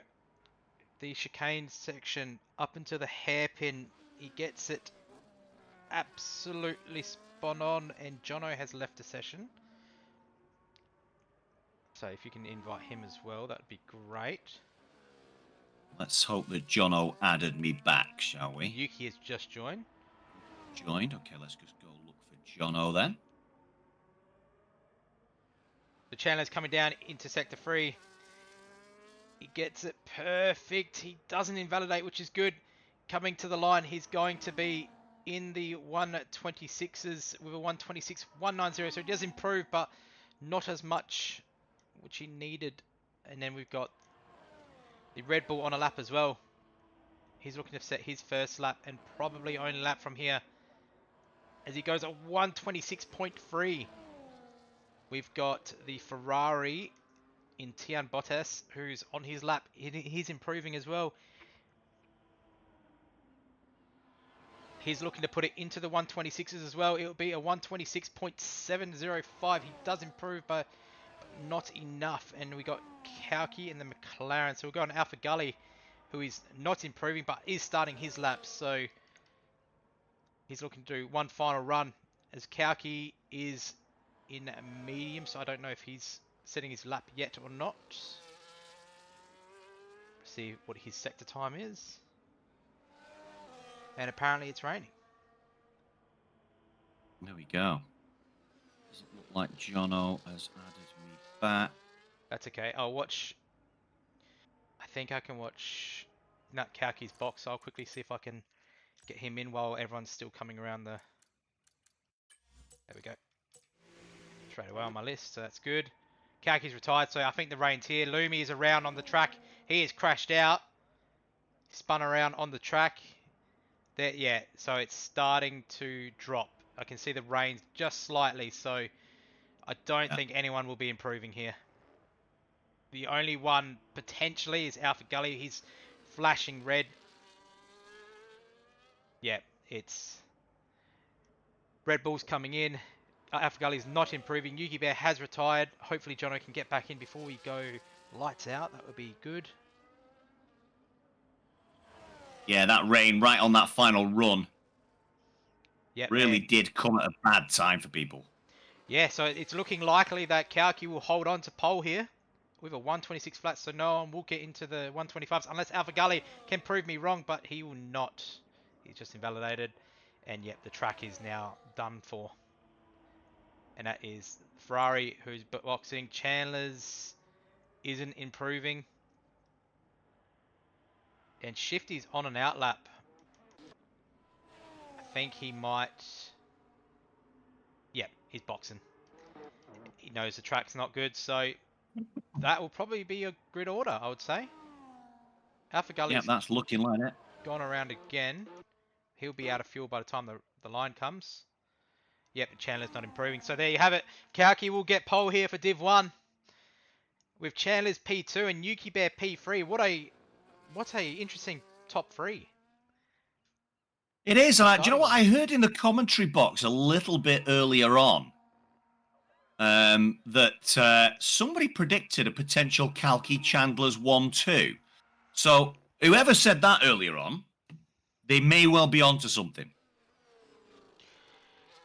the chicane section up into the hairpin, he gets it absolutely spot on, and Jono has left the session. So if you can invite him as well, that would be great. Let's hope that Jono added me back, shall we? Yuki has just joined. Joined. Okay, let's just go look for Jono then. The Chandler's coming down into sector 3. He gets it perfect. He doesn't invalidate, which is good. Coming to the line, he's going to be in the 126s with a 126, 190. So he does improve, but not as much, which he needed. And then we've got the Red Bull on a lap as well. He's looking to set his first lap and probably only lap from here. As he goes at 126.3. We've got the Ferrari in Tian Bottas, who's on his lap. He's improving as well. He's looking to put it into the 126s as well. It'll be a 126.705. He does improve, but not enough. And we got Kauki in the McLaren. So we've got an Alpha Gully who is not improving, but is starting his lap. So he's looking to do one final run, as Kauki is in medium. So I don't know if he's setting his lap yet or not. See what his sector time is. And apparently it's raining. There we go. Doesn't look like Jono has added me back. That's okay. I'll watch. I think I can watch Nut Kauki's box. I'll quickly see if I can get him in while everyone's still coming around the. There we go. Straight away on my list, so that's good. Kauki's retired, so I think the rain's here. Lumi is around on the track. He has crashed out. Spun around on the track. There, yeah, so it's starting to drop. I can see the rain just slightly, so I don't think anyone will be improving here. The only one potentially is Alpha Gully. He's flashing red. Yeah, it's Red Bull's coming in. Alpha Gully's not improving. Yuki Bear has retired. Hopefully Jono can get back in before we go lights out. That would be good. Yeah, that rain right on that final run Yep, really and did come at a bad time for people. yeah, so it's looking likely that Kauki will hold on to pole here with a 126 flat, so no one will get into the 125s unless Alpha Gully can prove me wrong, but he will not. He's just invalidated. And yep, the track is now done for. And that is Ferrari, who's boxing. Chandler's isn't improving. And Shifty's on an out lap. I think he might. Yep, he's boxing. He knows the track's not good, so that will probably be a grid order, I would say. Alpha Yeah, Gully's that's looking like it. gone around again. He'll be out of fuel by the time the line comes. Yep, Chandler's not improving. So there you have it. Kauki will get pole here for Div 1. With Chandler's P2 and Yuki Bear P3. What a interesting top 3. It is. Do you know Exciting what one. I heard in the commentary box a little bit earlier on? That somebody predicted a potential Kalki Chandler's 1-2. So whoever said that earlier on, they may well be onto something.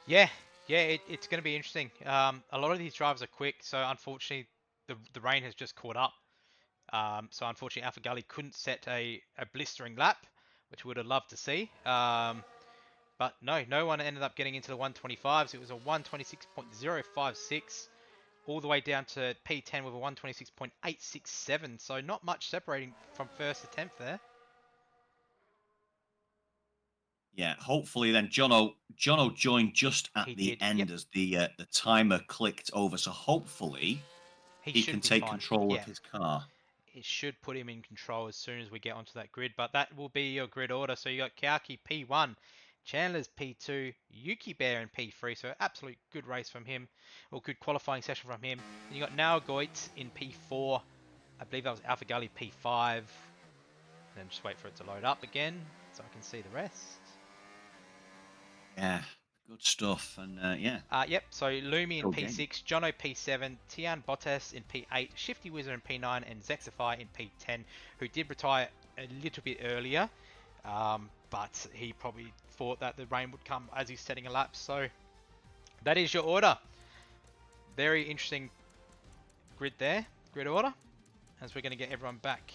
Yeah, it's going to be interesting. A lot of these drivers are quick, so unfortunately the rain has just caught up. So unfortunately Alpha Gully couldn't set a blistering lap, which we would have loved to see. But no one ended up getting into the 125s. It was a 126.056 all the way down to P10 with a 126.867. So not much separating from first to 10th there. Yeah, hopefully then Jono joined just at He the did, end yep. as the timer clicked over. So hopefully he should can be take fine. control Yeah. of his car. It should put him in control as soon as we get onto that grid, but that will be your grid order. So you got Kauki P1, Chandler's P2, Yuki Bear in P3, so absolute good race from him, or good qualifying session from him. And you got Naogoit in P4, I believe that was Alpha Gully P5, and then just wait for it to load up again so I can see the rest. Yeah, good stuff. And yeah. Yep, so Lumi in Okay. P6, Jono P7, Tian Bottas in P8, Shifty Wizard in P9, and Zexify in P10, who did retire a little bit earlier, but he probably thought that the rain would come as he's setting a lap. So that is your order. Very interesting grid there, grid order, as we're going to get everyone back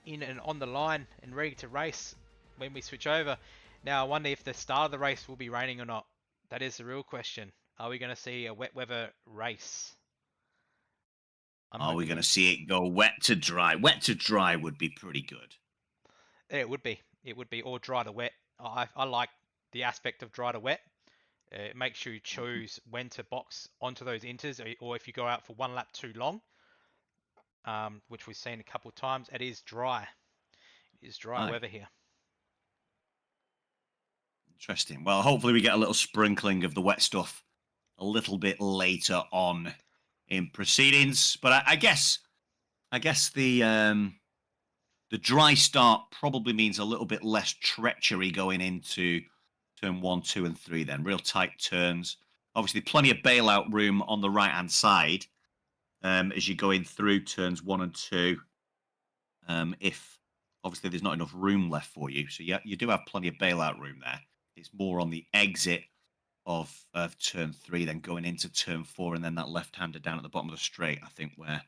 in and on the line and ready to race when we switch over. Now, I wonder if the start of the race will be raining or not. That is the real question. Are we going to see a wet weather race? Are we going to see it go wet to dry? Wet to dry would be pretty good. It would be. It would be, or dry to wet. I like the aspect of dry to wet. It makes you choose when to box onto those inters, or if you go out for one lap too long, which we've seen a couple of times. It is dry. It is dry weather here. Interesting. Well, hopefully we get a little sprinkling of the wet stuff a little bit later on in proceedings. But I guess the dry start probably means a little bit less treachery going into turn 1, 2, and 3. Then real tight turns. Obviously, plenty of bailout room on the right hand side as you're going through turns 1 and 2. If obviously there's not enough room left for you, so yeah, you do have plenty of bailout room there. It's more on the exit of turn 3, then going into turn 4, and then that left-hander down at the bottom of the straight. I think where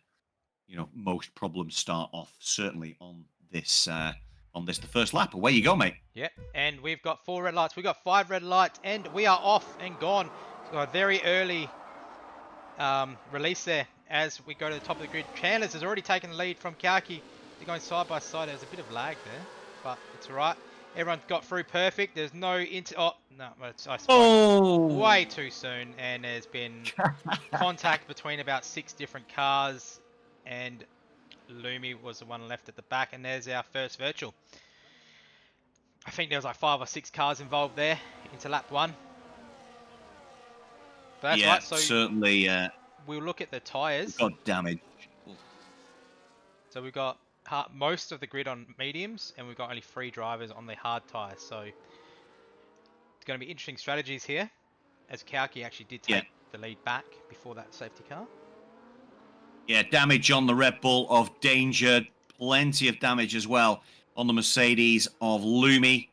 most problems start off. Certainly on this the first lap. Away you go, mate. Yep, and we've got 4 red lights. We've got 5 red lights, and we are off and gone. So a very early release there as we go to the top of the grid. Chandler's has already taken the lead from Kaki. They're going side by side. There's a bit of lag there, but it's all right. Everyone's got through perfect. There's no Oh, no, I spoke way too soon, and there's been contact between about 6 different cars, and Lumi was the one left at the back, and there's our first virtual. I think there was like 5 or 6 cars involved there into lap 1. But that's right. So certainly. We'll look at the tyres. Got damage. So we've got most of the grid on mediums, and we've got only 3 drivers on the hard tyres. So it's going to be interesting strategies here, as Kauki actually did take the lead back before that safety car. Yeah, damage on the Red Bull of Danger. Plenty of damage as well on the Mercedes of Lumi.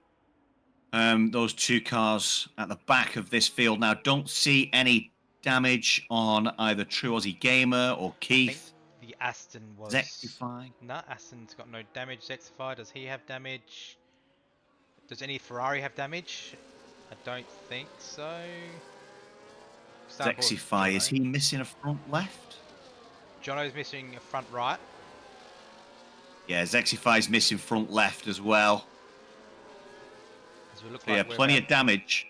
Those 2 cars at the back of this field. Now, don't see any damage on either True Aussie Gamer or Keith. The Aston was... Zexify? No, Aston's got no damage. Zexify, does he have damage? Does any Ferrari have damage? I don't think so. Zexify, is he missing a front left? Jono's missing a front right. Yeah, Zexify's missing front left as well. As we look so like plenty of damage.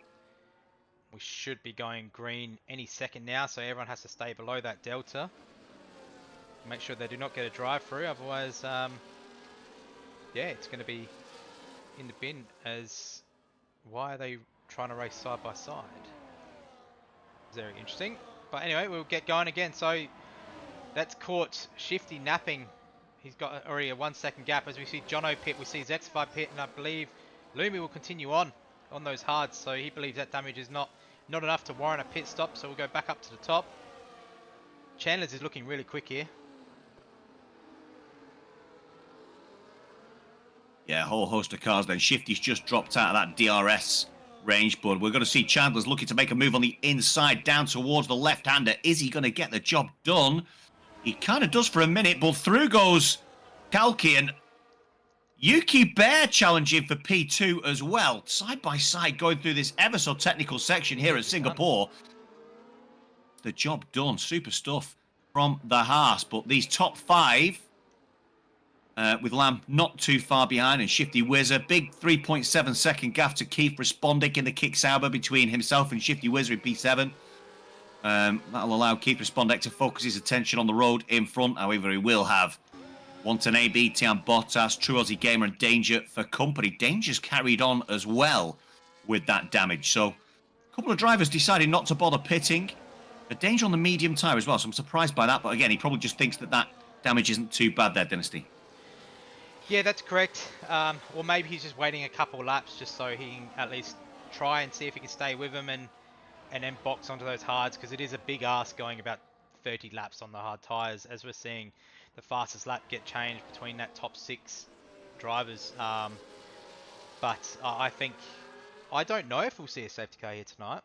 We should be going green any second now, so everyone has to stay below that delta. Make sure they do not get a drive through, otherwise, yeah, it's going to be in the bin. As why are they trying to race side by side? Very interesting. But anyway, we'll get going again. So that's caught Shifty napping. He's got already a 1 second gap. As we see Jono pit, we see Zexify pit, and I believe Lumi will continue on those hards. So he believes that damage is not enough to warrant a pit stop. So we'll go back up to the top. Chandler's is looking really quick here. Yeah, a whole host of cars then. Shifty's just dropped out of that DRS range, but we're going to see Chandler's looking to make a move on the inside down towards the left-hander. Is he going to get the job done? He kind of does for a minute, but through goes Kalki, and Yuki Bear challenging for P2 as well. Side by side going through this ever so technical section here at Singapore. The job done. Super stuff from the Haas, but these top 5... with Lamb not too far behind and Shifty Wizard. Big 3.7 second gap to Keith Respondic in the kick Sauber between himself and Shifty Wizard in P7. That'll allow Keith Respondic to focus his attention on the road in front. However, he will have Watanabe, Tian Bottas, True Aussie Gamer, and Danger for company. Danger's carried on as well with that damage. So a couple of drivers decided not to bother pitting. A Danger on the medium tyre as well, so I'm surprised by that. But again, he probably just thinks that that damage isn't too bad there, Dynasty. Yeah, that's correct. Or maybe he's just waiting a couple laps just so he can at least try and see if he can stay with him and then box onto those hards, because it is a big ask going about 30 laps on the hard tyres, as we're seeing the fastest lap get changed between that top 6 drivers. But I think, I don't know if we'll see a safety car here tonight.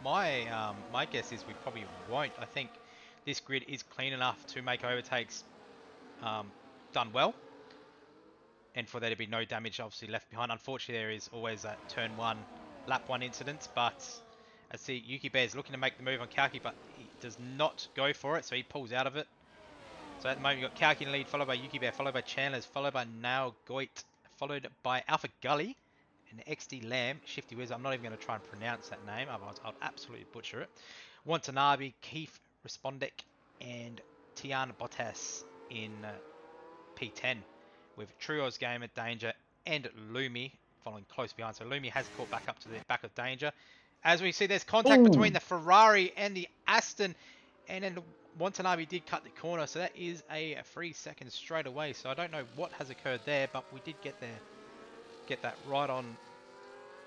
My guess is we probably won't. I think this grid is clean enough to make overtakes done well, and for there to be no damage obviously left behind. Unfortunately, there is always that turn 1, lap 1 incident, but I see Yuki Bear's looking to make the move on Kalki, but he does not go for it, so he pulls out of it. So at the moment, you've got Kalki in the lead, followed by Yuki Bear, followed by Chandler's, followed by Nao Goit, followed by Alpha Gully, and XD Lamb, Shifty Wiz. I'm not even going to try and pronounce that name, otherwise I'll absolutely butcher it. Watanabe, Keith Respondek, and Tian Bottas in P10, with Trios Gamer, Danger, and Lumi following close behind. So Lumi has caught back up to the back of Danger. As we see, there's contact between the Ferrari and the Aston, and then Watanabe did cut the corner, so that is a 3 seconds straight away. So I don't know what has occurred there, but we did get that right on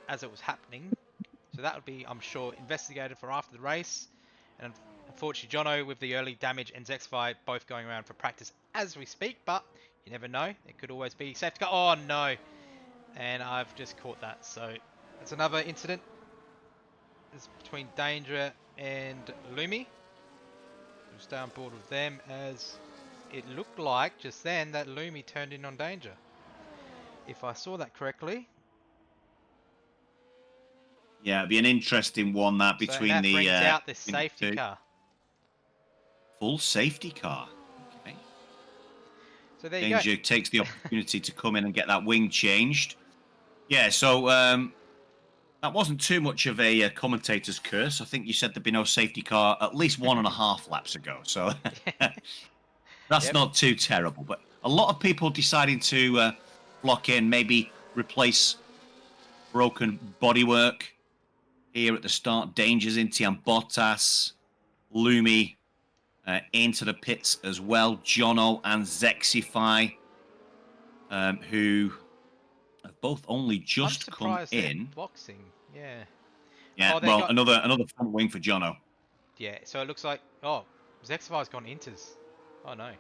as it was happening. So that would be, I'm sure, investigated for after the race. And unfortunately, Jono with the early damage and Zexify both going around for practice as we speak, but you never know. It could always be safety car. Oh no! And I've just caught that. So that's another incident. It's between Danger and Lumi. We'll stay on board with them, as it looked like just then that Lumi turned in on Danger, if I saw that correctly. Yeah, it'd be an interesting one that So, and between that the brings out the between the safety two. car. Full safety car. Okay. So there you Danger go. takes the opportunity to come in and get that wing changed. Yeah, so that wasn't too much of a commentator's curse. I think you said there'd be no safety car at least 1.5 laps ago. So that's Yep. not too terrible. But a lot of people deciding to block in, maybe replace broken bodywork here at the start. Dangers in Tian Bottas, Lumi into the pits as well. Jono and Zexify, who have both only I'm just come surprised they're in. boxing. Yeah. Yeah, Oh, they well, got. another front wing for Jono. Yeah. So it looks like. Oh, Zexify's gone inters. Oh no.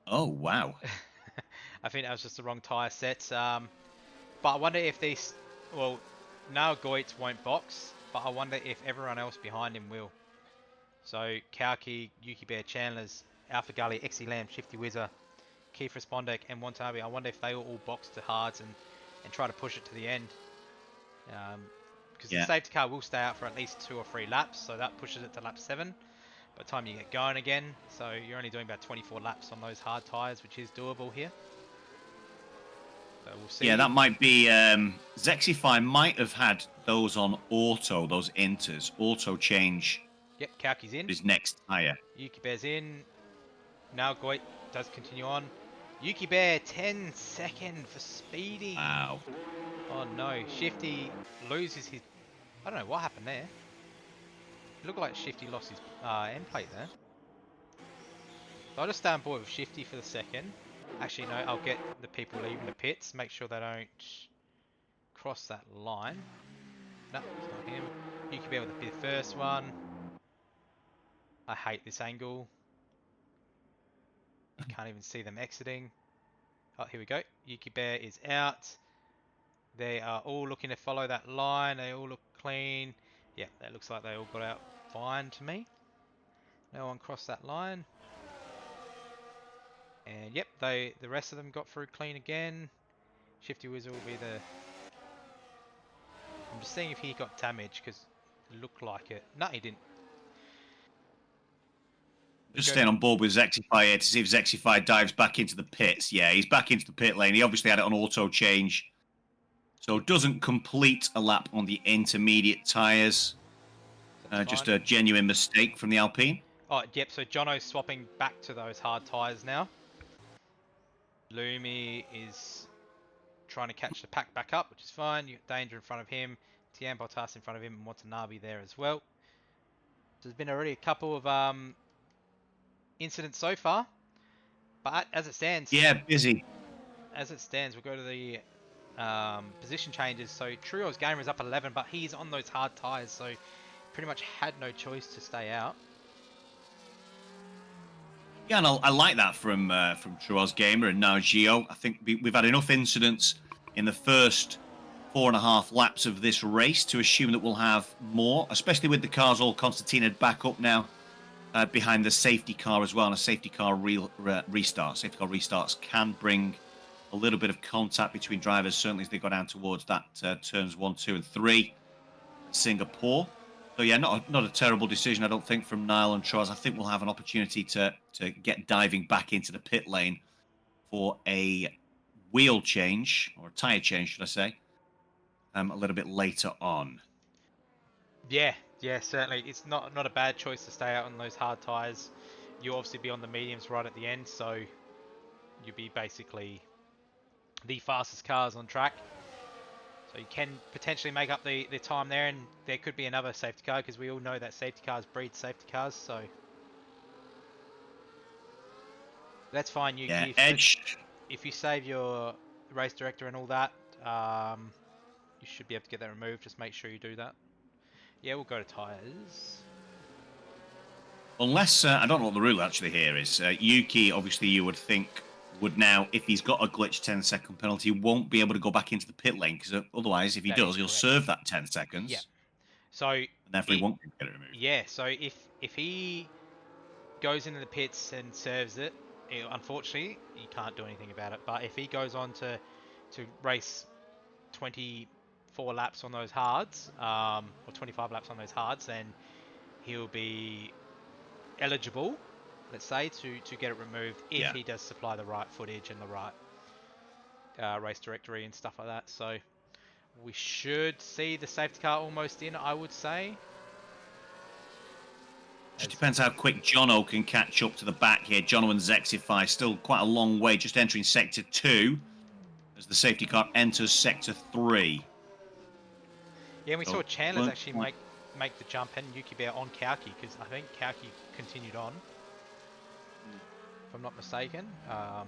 Oh wow. I think that was just the wrong tyre set. But I wonder if these. Well, now Goitz won't box, but I wonder if everyone else behind him will. So Kauki, Yuki Bear, Chandler's, Alpha Gully, Exy Lamb, Shifty Wizard, Keith Respondek, and Watanabe. I wonder if they all box to hards and try to push it to the end. Because the Yeah. safety car will stay out for at least 2 or 3 laps, so that pushes it to lap 7 by the time you get going again. So you're only doing about 24 laps on those hard tyres, which is doable here. So we'll see. Yeah, that might be. Zexify might have had those on auto, those inters, auto change Yep, Kauki's in. his next tyre. Yuki Bear's in. Now Goit does continue on. Yuki Bear, 10 second for Speedy. Wow. Oh no, Shifty loses his... I don't know what happened there. It looked like Shifty lost his end plate there. So I'll just stay on board with Shifty for the second. Actually, no, I'll get the people leaving the pits. Make sure they don't cross that line. No, it's not him. Yuki Bear with the first one. I hate this angle. You can't even see them exiting. Oh, here we go. Yuki Bear is out. They are all looking to follow that line. They all look clean. Yeah, that looks like they all got out fine to me. No one crossed that line. And yep, the rest of them got through clean again. Shifty Wizard will be the... I'm just seeing if he got damaged, because it looked like it. No, he didn't. Just staying on board with Zexify here to see if Zexify dives back into the pits. Yeah, he's back into the pit lane. He obviously had it on auto change. So doesn't complete a lap on the intermediate tyres. Just a genuine mistake from the Alpine. Oh, yep, so Jono's swapping back to those hard tyres now. Lumi is trying to catch the pack back up, which is fine. You got Danger in front of him, Tian Bottas in front of him, and Watanabe there as well. There's been already a couple of incidents so far, but Yeah, busy. as it stands, we'll go to the position changes. So Truo's gamer is up at 11, but he's on those hard tyres, so pretty much had no choice to stay out. Yeah, and I like that from Truo's Gamer and now Gio. I think we've had enough incidents in the first 4.5 laps of this race to assume that we'll have more, especially with the cars all concertinaed back up now behind the safety car as well. And a safety car restart. Safety car restarts can bring a little bit of contact between drivers, certainly as they go down towards that turns 1, 2, and 3 at Singapore. So yeah, not a terrible decision, I don't think, from Niall and Troz. I think we'll have an opportunity to get diving back into the pit lane for a wheel change, or a tyre change, should I say, a little bit later on. Yeah, certainly. It's not a bad choice to stay out on those hard tyres. You'll obviously be on the mediums right at the end, so you'll be basically the fastest cars on track. So you can potentially make up the time there, and there could be another safety car, because we all know that safety cars breed safety cars, so that's fine, Yeah, Yuki. Edge. If you save your race director and all that, you should be able to get that removed. Just make sure you do that. Yeah, we'll go to tyres. Unless, I don't know what the rule actually here is. Yuki, obviously, you would think, would now, if he's got a glitch 10-second penalty, won't be able to go back into the pit lane, because otherwise, if he That does, is he'll correct. serve that 10 seconds. Yeah. So, And therefore, he won't get it removed. yeah, so if he goes into the pits and serves it, unfortunately, you can't do anything about it. But if he goes on to race 24 laps on those hards, or 25 laps on those hards, then he'll be eligible, let's say, to get it removed if he does supply the right footage and the right race directory and stuff like that. So we should see the safety car almost in, I would say. Just depends how quick Jono can catch up to the back here. Jono and Zexify still quite a long way, just entering Sector 2 as the safety car enters Sector 3. Yeah, and we So, saw Chandler's actually make the jump and Yuki Bear on Kauki, because I think Kauki continued on, if I'm not mistaken. But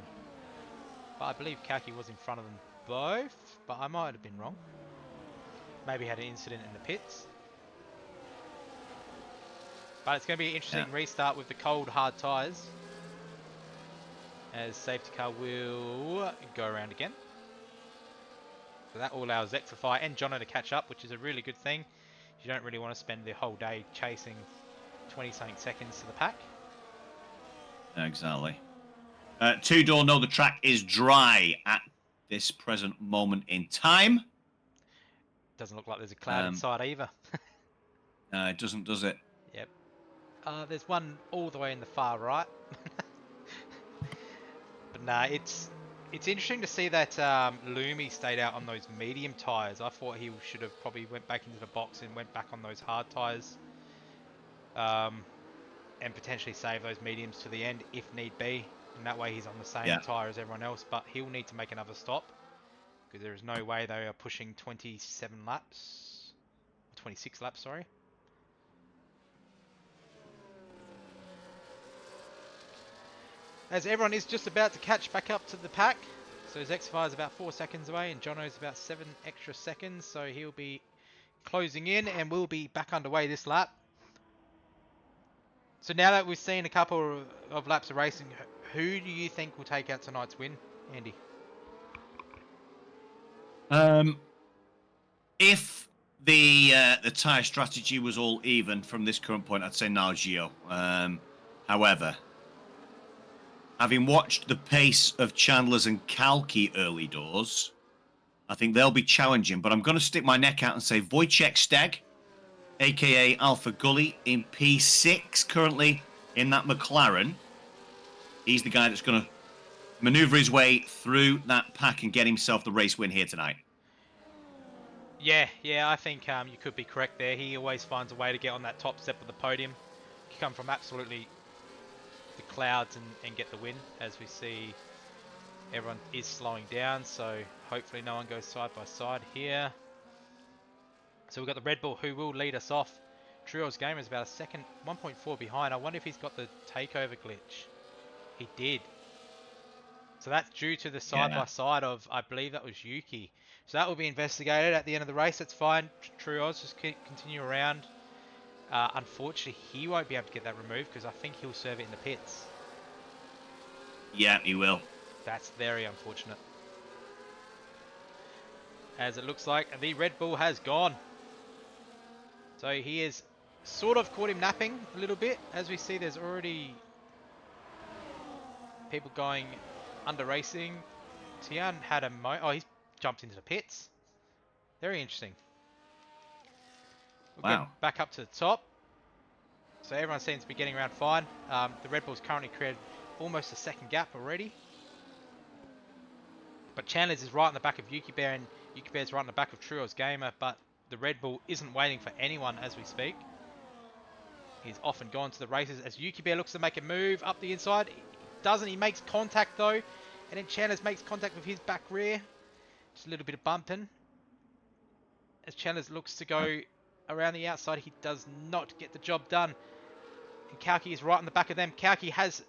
I believe Kauki was in front of them both, but I might have been wrong. Maybe had an incident in the pits. But it's going to be an interesting restart with the cold, hard tyres, as safety car will go around again. So that will allow Zexify and Jono to catch up, which is a really good thing. You don't really want to spend the whole day chasing 20-something seconds to the pack. Exactly. Two-door, no, the track is dry at this present moment in time. Doesn't look like there's a cloud inside either. It doesn't, does it? Yep. There's one all the way in the far right. But nah, it's interesting to see that Lumi stayed out on those medium tyres. I thought he should have probably went back into the box and went back on those hard tyres. And potentially save those mediums to the end if need be. And that way he's on the same tyre as everyone else. But he'll need to make another stop, because there is no way they are pushing 27 laps. 26 laps, sorry. As everyone is just about to catch back up to the pack. So Zexify is about 4 seconds away, and Jono is about 7 extra seconds. So he'll be closing in, and we'll be back underway this lap. So now that we've seen a couple of laps of racing, who do you think will take out tonight's win, Andy? If the tyre strategy was all even from this current point, I'd say Nalgio. However, having watched the pace of Chandler's and Kalki early doors, I think they'll be challenging. But I'm going to stick my neck out and say Wojciech Steg, a.k.a. Alpha Gully, in P6 currently in that McLaren. He's the guy that's going to maneuver his way through that pack and get himself the race win here tonight. Yeah, I think you could be correct there. He always finds a way to get on that top step of the podium. He come from absolutely the clouds and get the win, as we see Everyone is slowing down, so hopefully no one goes side by side here. So we've got the Red Bull who will lead us off. Trio's Gamer is about a second, 1.4 behind. I wonder if he's got the takeover glitch. He did. So that's due to the side by side of, I believe that was Yuki. So that will be investigated at the end of the race. That's fine. Trios just continue around. Unfortunately, he won't be able to get that removed because I think he'll serve it in the pits. Yeah, he will. That's very unfortunate. As it looks like the Red Bull has gone. So he is sort of caught him napping a little bit. As we see, there's already people going under racing. Tian had a oh, he's jumped into the pits. Very interesting. We'll Wow. go back up to the top. So everyone seems to be getting around fine. The Red Bull's currently created almost a second gap already. But Chandler's is right in the back of Yuki Bear, and Yuki Bear's right in the back of Trio's Gamer, but the Red Bull isn't waiting for anyone as we speak. He's off and gone to the races as Yuki Bear looks to make a move up the inside. He doesn't, he makes contact though, and then Chandler's makes contact with his back rear. Just a little bit of bumping. As Chandler's looks to go around the outside, he does not get the job done. And Kauki is right in the back of them. Kauki has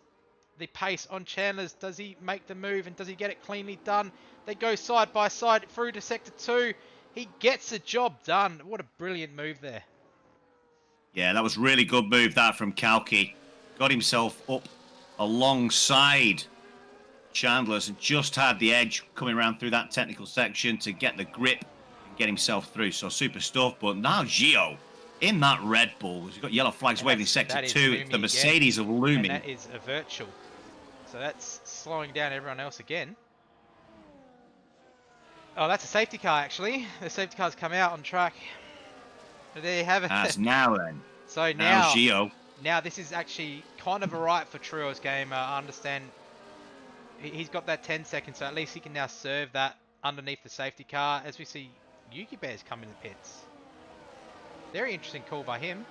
the pace on Chandler's. Does he make the move and does he get it cleanly done? They go side by side through to sector 2. He gets the job done. What a brilliant move there. Yeah, that was really good move that from Kalki. Got himself up alongside Chandler's and just had the edge coming around through that technical section to get the grip and get himself through. So super stuff. But now Gio in that Red Bull. He's got yellow flags waving sector 2. It's the Mercedes of Lumi. And that is a virtual. So that's slowing down everyone else again. Oh, that's a safety car actually. The safety car's come out on track. There you have it. As now then. So now Gio. Now this is actually kind of a right for Trio's Gamer. I understand he's got that 10 seconds, so at least he can now serve that underneath the safety car. As we see Yuki Bears come in the pits. Very interesting call by him.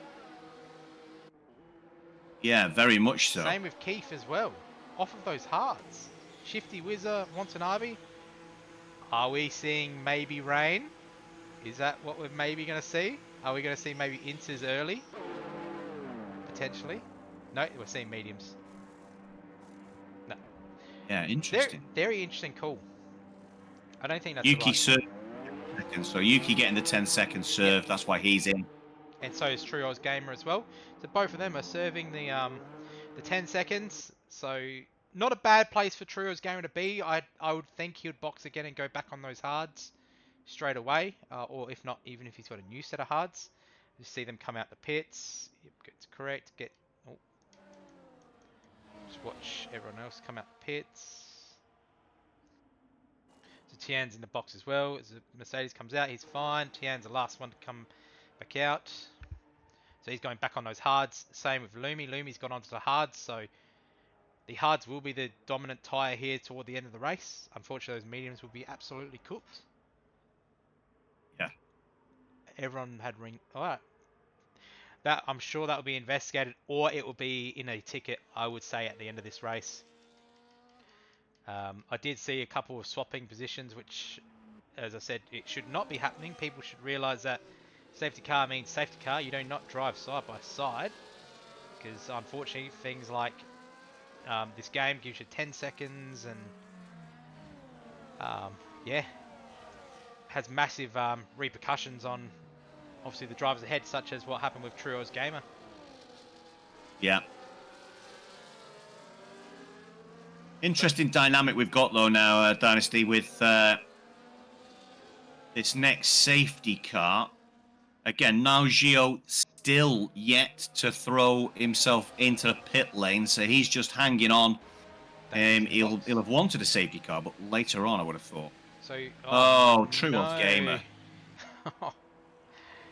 Yeah, very much so. Same with Keith as well. Off of those hards. Shifty Wizard, Watanabe. Are we seeing maybe rain? Is that what we're maybe going to see? Are we going to see maybe inters early? Potentially. No, we're seeing mediums. No. Yeah, interesting. Very interesting call. I don't think that's Yuki right. served seconds, so Yuki getting the 10-second serve. Yep. That's why he's in. And so is Trio's Gamer as well. So both of them are serving the 10 seconds. So not a bad place for Trio's Gamer to be. I would think he would box again and go back on those hards straight away, or if not, even if he's got a new set of hards. You see them come out the pits. Yep, it's correct. Just watch everyone else come out the pits. So Tian's in the box as well. As the Mercedes comes out, he's fine. Tian's the last one to come back out. So he's going back on those hards. Same with Lumi. Lumi's gone onto the hards, so the hards will be the dominant tyre here toward the end of the race. Unfortunately, those mediums will be absolutely cooked. Yeah. Everyone had ring. Alright. That I'm sure that will be investigated, or it will be in a ticket, I would say, at the end of this race. I did see a couple of swapping positions, which, as I said, it should not be happening. People should realise that safety car means safety car. You do not drive side by side, because unfortunately things like this game gives you 10 seconds and yeah, has massive repercussions on obviously the drivers ahead, such as what happened with Trio's Gamer. Yeah. Interesting dynamic we've got though now, Dynasty, with this next safety car. Again, now Gio still yet to throw himself into the pit lane, so he's just hanging on. He'll have wanted a safety car, but later on I would have thought. So Trio's Gamer.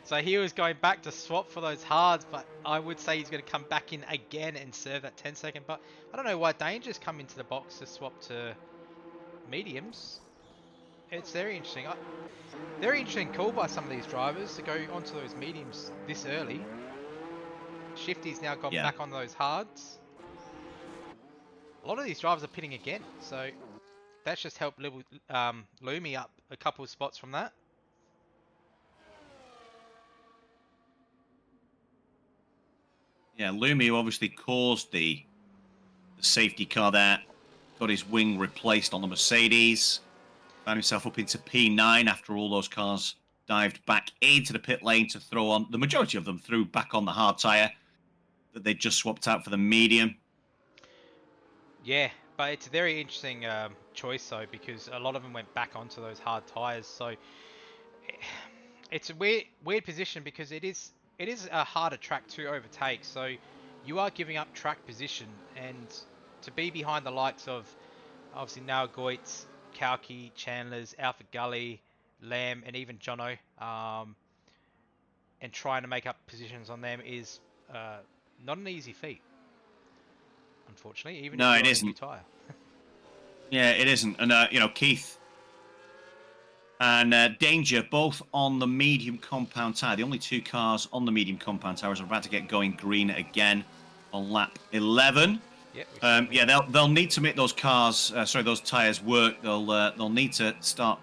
So he was going back to swap for those hards, but I would say he's going to come back in again and serve that 10-second. But I don't know why Danger's come into the box to swap to mediums. It's very interesting. Very interesting call by some of these drivers to go onto those mediums this early. Shifty's now gone back on those hards. A lot of these drivers are pitting again, so that's just helped Lumi up a couple of spots from that. Yeah, Lumi obviously caused the safety car there. Got his wing replaced on the Mercedes. Found himself up into P9 after all those cars dived back into the pit lane to throw on. The majority of them threw back on the hard tyre that they just swapped out for the medium. Yeah, but it's a very interesting choice though, because a lot of them went back onto those hard tires. So it's a weird position because it is a harder track to overtake. So you are giving up track position, and to be behind the likes of obviously now Goitz, Kalki, Chandler's, Alpha Gully, Lamb, and even Jono, and trying to make up positions on them is not an easy feat, unfortunately, even if No, you're it on a new isn't. tyre. Yeah, it isn't. And, Keith and Danger both on the medium compound tyre. The only two cars on the medium compound tyre are about to get going green again on lap 11. Yeah, Yeah, they'll need to make those cars, those tyres work. They'll need to start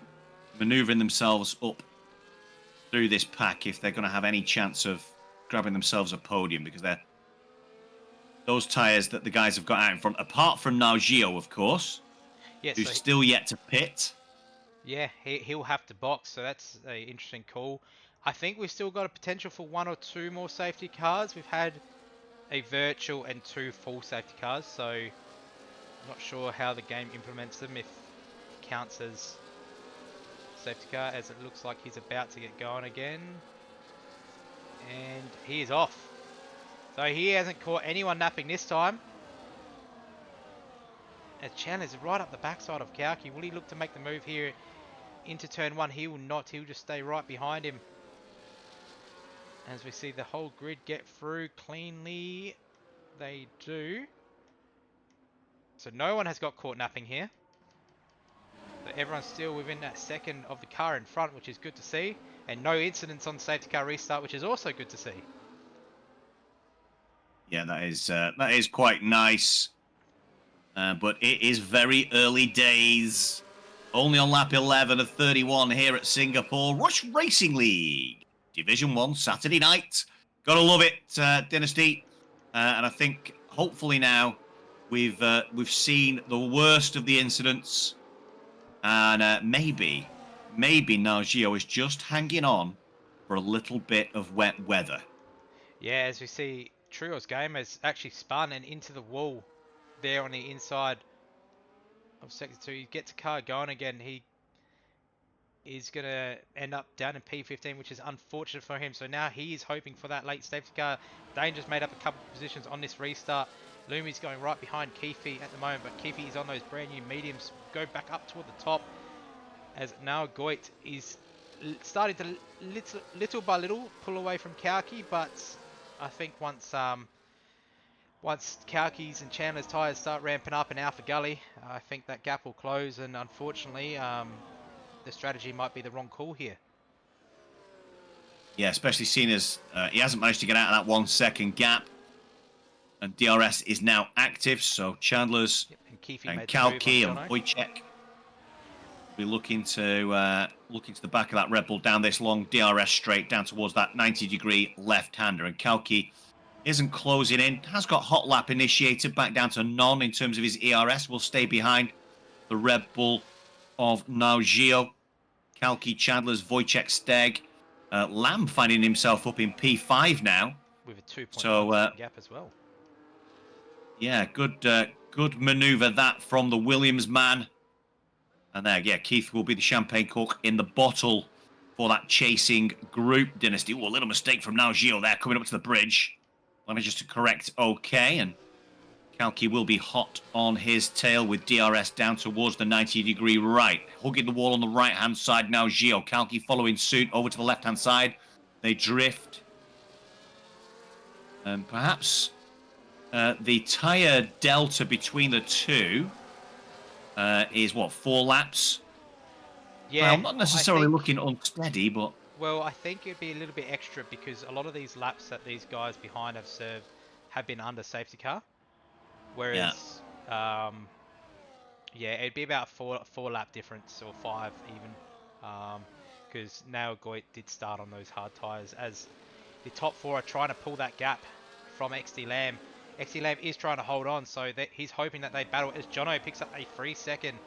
manoeuvring themselves up through this pack if they're going to have any chance of grabbing themselves a podium, because those tyres that the guys have got out in front, apart from now Gio, of course, yeah, who's so still yet to pit. yeah, he'll have to box, so that's a interesting call. I think we've still got a potential for one or two more safety cars. We've had a virtual and two full safety cars, so not sure how the game implements them, if it counts as safety car, as it looks like he's about to get going again. And he is off. So he hasn't caught anyone napping this time. And Chandler's right up the backside of Kauki. Will he look to make the move here into turn one? He will not. He'll just stay right behind him. As we see the whole grid get through cleanly. They do. So no one has got caught napping here. So everyone's still within that second of the car in front, which is good to see. And no incidents on safety car restart, which is also good to see. Yeah, that is quite nice. But it is very early days. Only on lap 11 of 31 here at Singapore Rush Racing League, Division 1, Saturday night. Gotta love it, Dynasty. And I think hopefully now we've seen the worst of the incidents, and maybe now Gio is just hanging on for a little bit of wet weather. Yeah, as we see, Trio's game has actually spun and into the wall there on the inside of sector 2. He gets a car going again. He is going to end up down in P15, which is unfortunate for him. So now he is hoping for that late safety car. Danger's made up a couple of positions on this restart. Lumi's going right behind Keefe at the moment, but Keefe is on those brand new mediums. Go back up toward the top, as now Goit is starting to little by little pull away from Kauki, but I think once Kauki's and Chandler's tyres start ramping up in Alpha Gully, I think that gap will close, and unfortunately the strategy might be the wrong call here. Yeah, especially seeing as he hasn't managed to get out of that 1 second gap. And DRS is now active, so Chandler's And Keefe and made the move on Kalki and Jono. Wojciech be looking to the back of that Red Bull down this long DRS straight down towards that 90-degree left-hander. And Kalki isn't closing in. Has got hot lap initiated back down to none in terms of his ERS. Will stay behind the Red Bull of Nao Gio. Kalki, Chandler's, Wojciech, Steg. Lamb finding himself up in P5 now. With a 2.1 second gap as well. Yeah, good maneuver that from the Williams man. And there, yeah, Keith will be the champagne cork in the bottle for that chasing group, Dynasty. Oh, a little mistake from Nao Gio there, coming up to the bridge. Manages to correct okay, and Kalki will be hot on his tail with DRS down towards the 90-degree right. Hugging the wall on the right-hand side now, Gio. Kalki following suit over to the left-hand side. They drift. And perhaps the tyre delta between the two is, 4 laps? Yeah, Well, not necessarily looking unsteady, but... Well, I think it'd be a little bit extra because a lot of these laps that these guys behind have served have been under safety car. Whereas, Yeah, it'd be about four lap difference or five even, because now Goit did start on those hard tyres as the top four are trying to pull that gap from XD Lamb. XD Lamb is trying to hold on, so that he's hoping that they battle as Jono picks up a free second.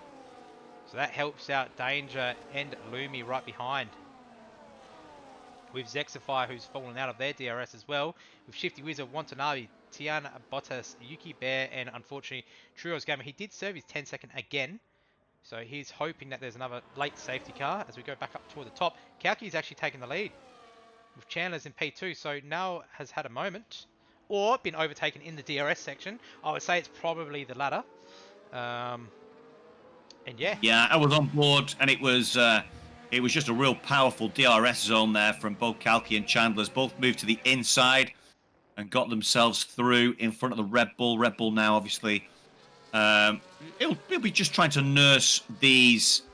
So that helps out Danger and Lumi right behind. With Zexify, who's fallen out of their DRS as well. With Shifty Wizard, Watanabe, Tiana Bottas, Yuki Bear, and unfortunately Trio's Gamer. He did serve his 10-second again. So he's hoping that there's another late safety car as we go back up toward the top. Kauki's actually taken the lead with Chandler's in P2. So now has had a moment or been overtaken in the DRS section. I would say it's probably the latter. And yeah. Yeah, I was on board, and it was just a real powerful DRS zone there from both Kalki and Chandler's. Both moved to the inside and got themselves through in front of the Red Bull. Red Bull now, obviously, it'll be just trying to nurse these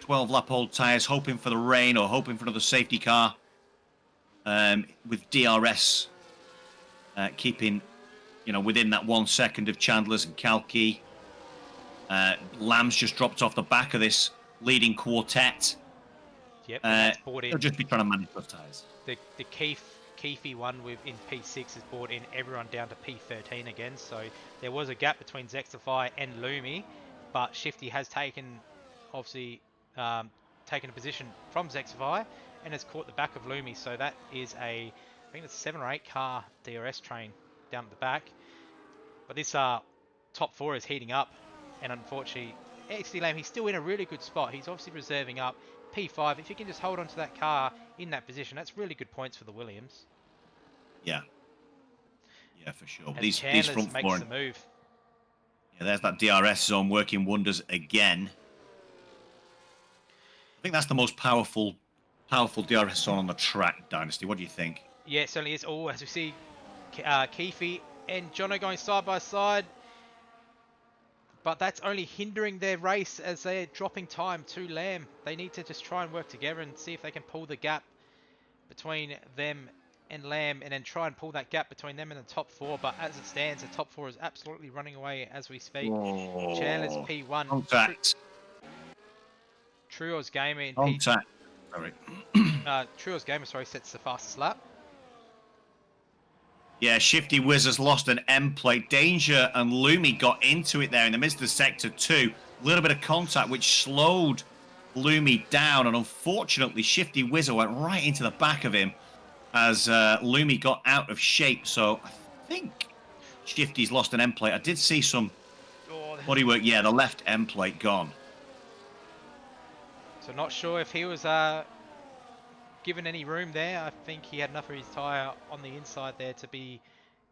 12-lap-old tyres, hoping for the rain or hoping for another safety car. With DRS keeping, within that 1 second of Chandler's and Kalki. Lamb's just dropped off the back of this leading quartet. Yep, and that's brought in. They'll just be trying to manage those tyres. The Keefe one in P6 has brought in everyone down to P13 again. So there was a gap between Zexify and Lumi, but Shifty has taken a position from Zexify and has caught the back of Lumi. So that is I think it's a 7 or 8 car DRS train down at the back. But this top 4 is heating up. And unfortunately, XD Lamb, he's still in a really good spot. He's obviously reserving up P5. If you can just hold on to that car in that position, that's really good points for the Williams. Yeah. Yeah, for sure. And These front makes four. the move. Yeah, there's that DRS zone working wonders again. I think that's the most powerful DRS zone on the track, Dynasty. What do you think? Yeah, it certainly is. Oh, as we see Keefe and Jono going side by side. But that's only hindering their race as they're dropping time to Lamb. They need to just try and work together and see if they can pull the gap between them and Lamb and then try and pull that gap between them and the top 4. But as it stands, the top 4 is absolutely running away as we speak. Oh, Chandler's P1. Contact. Trio's Gamer in Contact. Sorry. Trio's Gamer, sets the fastest lap. Yeah, Shifty Wiz has lost an M plate. Danger and Lumi got into it there in the midst of sector 2. A little bit of contact which slowed Lumi down, and unfortunately Shifty Wizard went right into the back of him as Lumi got out of shape. So I think Shifty's lost an M plate. I did see some bodywork. Yeah, the left M plate gone. So not sure if he was given any room there. I think he had enough of his tyre on the inside there to be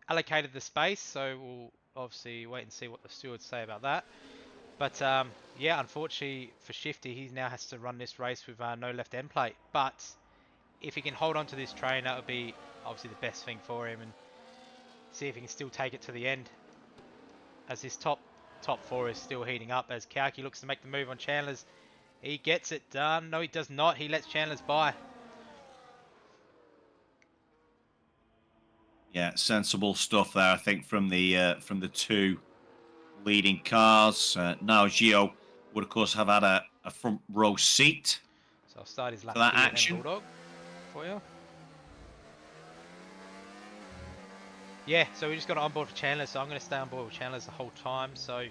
allocated the space. So we'll obviously wait and see what the stewards say about that. But yeah, unfortunately for Shifty, he now has to run this race with no left end plate. But if he can hold on to this train, that would be obviously the best thing for him, and see if he can still take it to the end. As his top 4 is still heating up, as Kauki looks to make the move on Chandler's. He gets it done. No, he does not. He lets Chandler's by. Yeah, sensible stuff there, I think, from the 2 leading cars. Now Gio would, of course, have had a front row seat. So I'll start his lap that here action. and Bulldog for you. Yeah, so we just got on board for Chandler, so I'm going to stay on board with Chandler's the whole time. So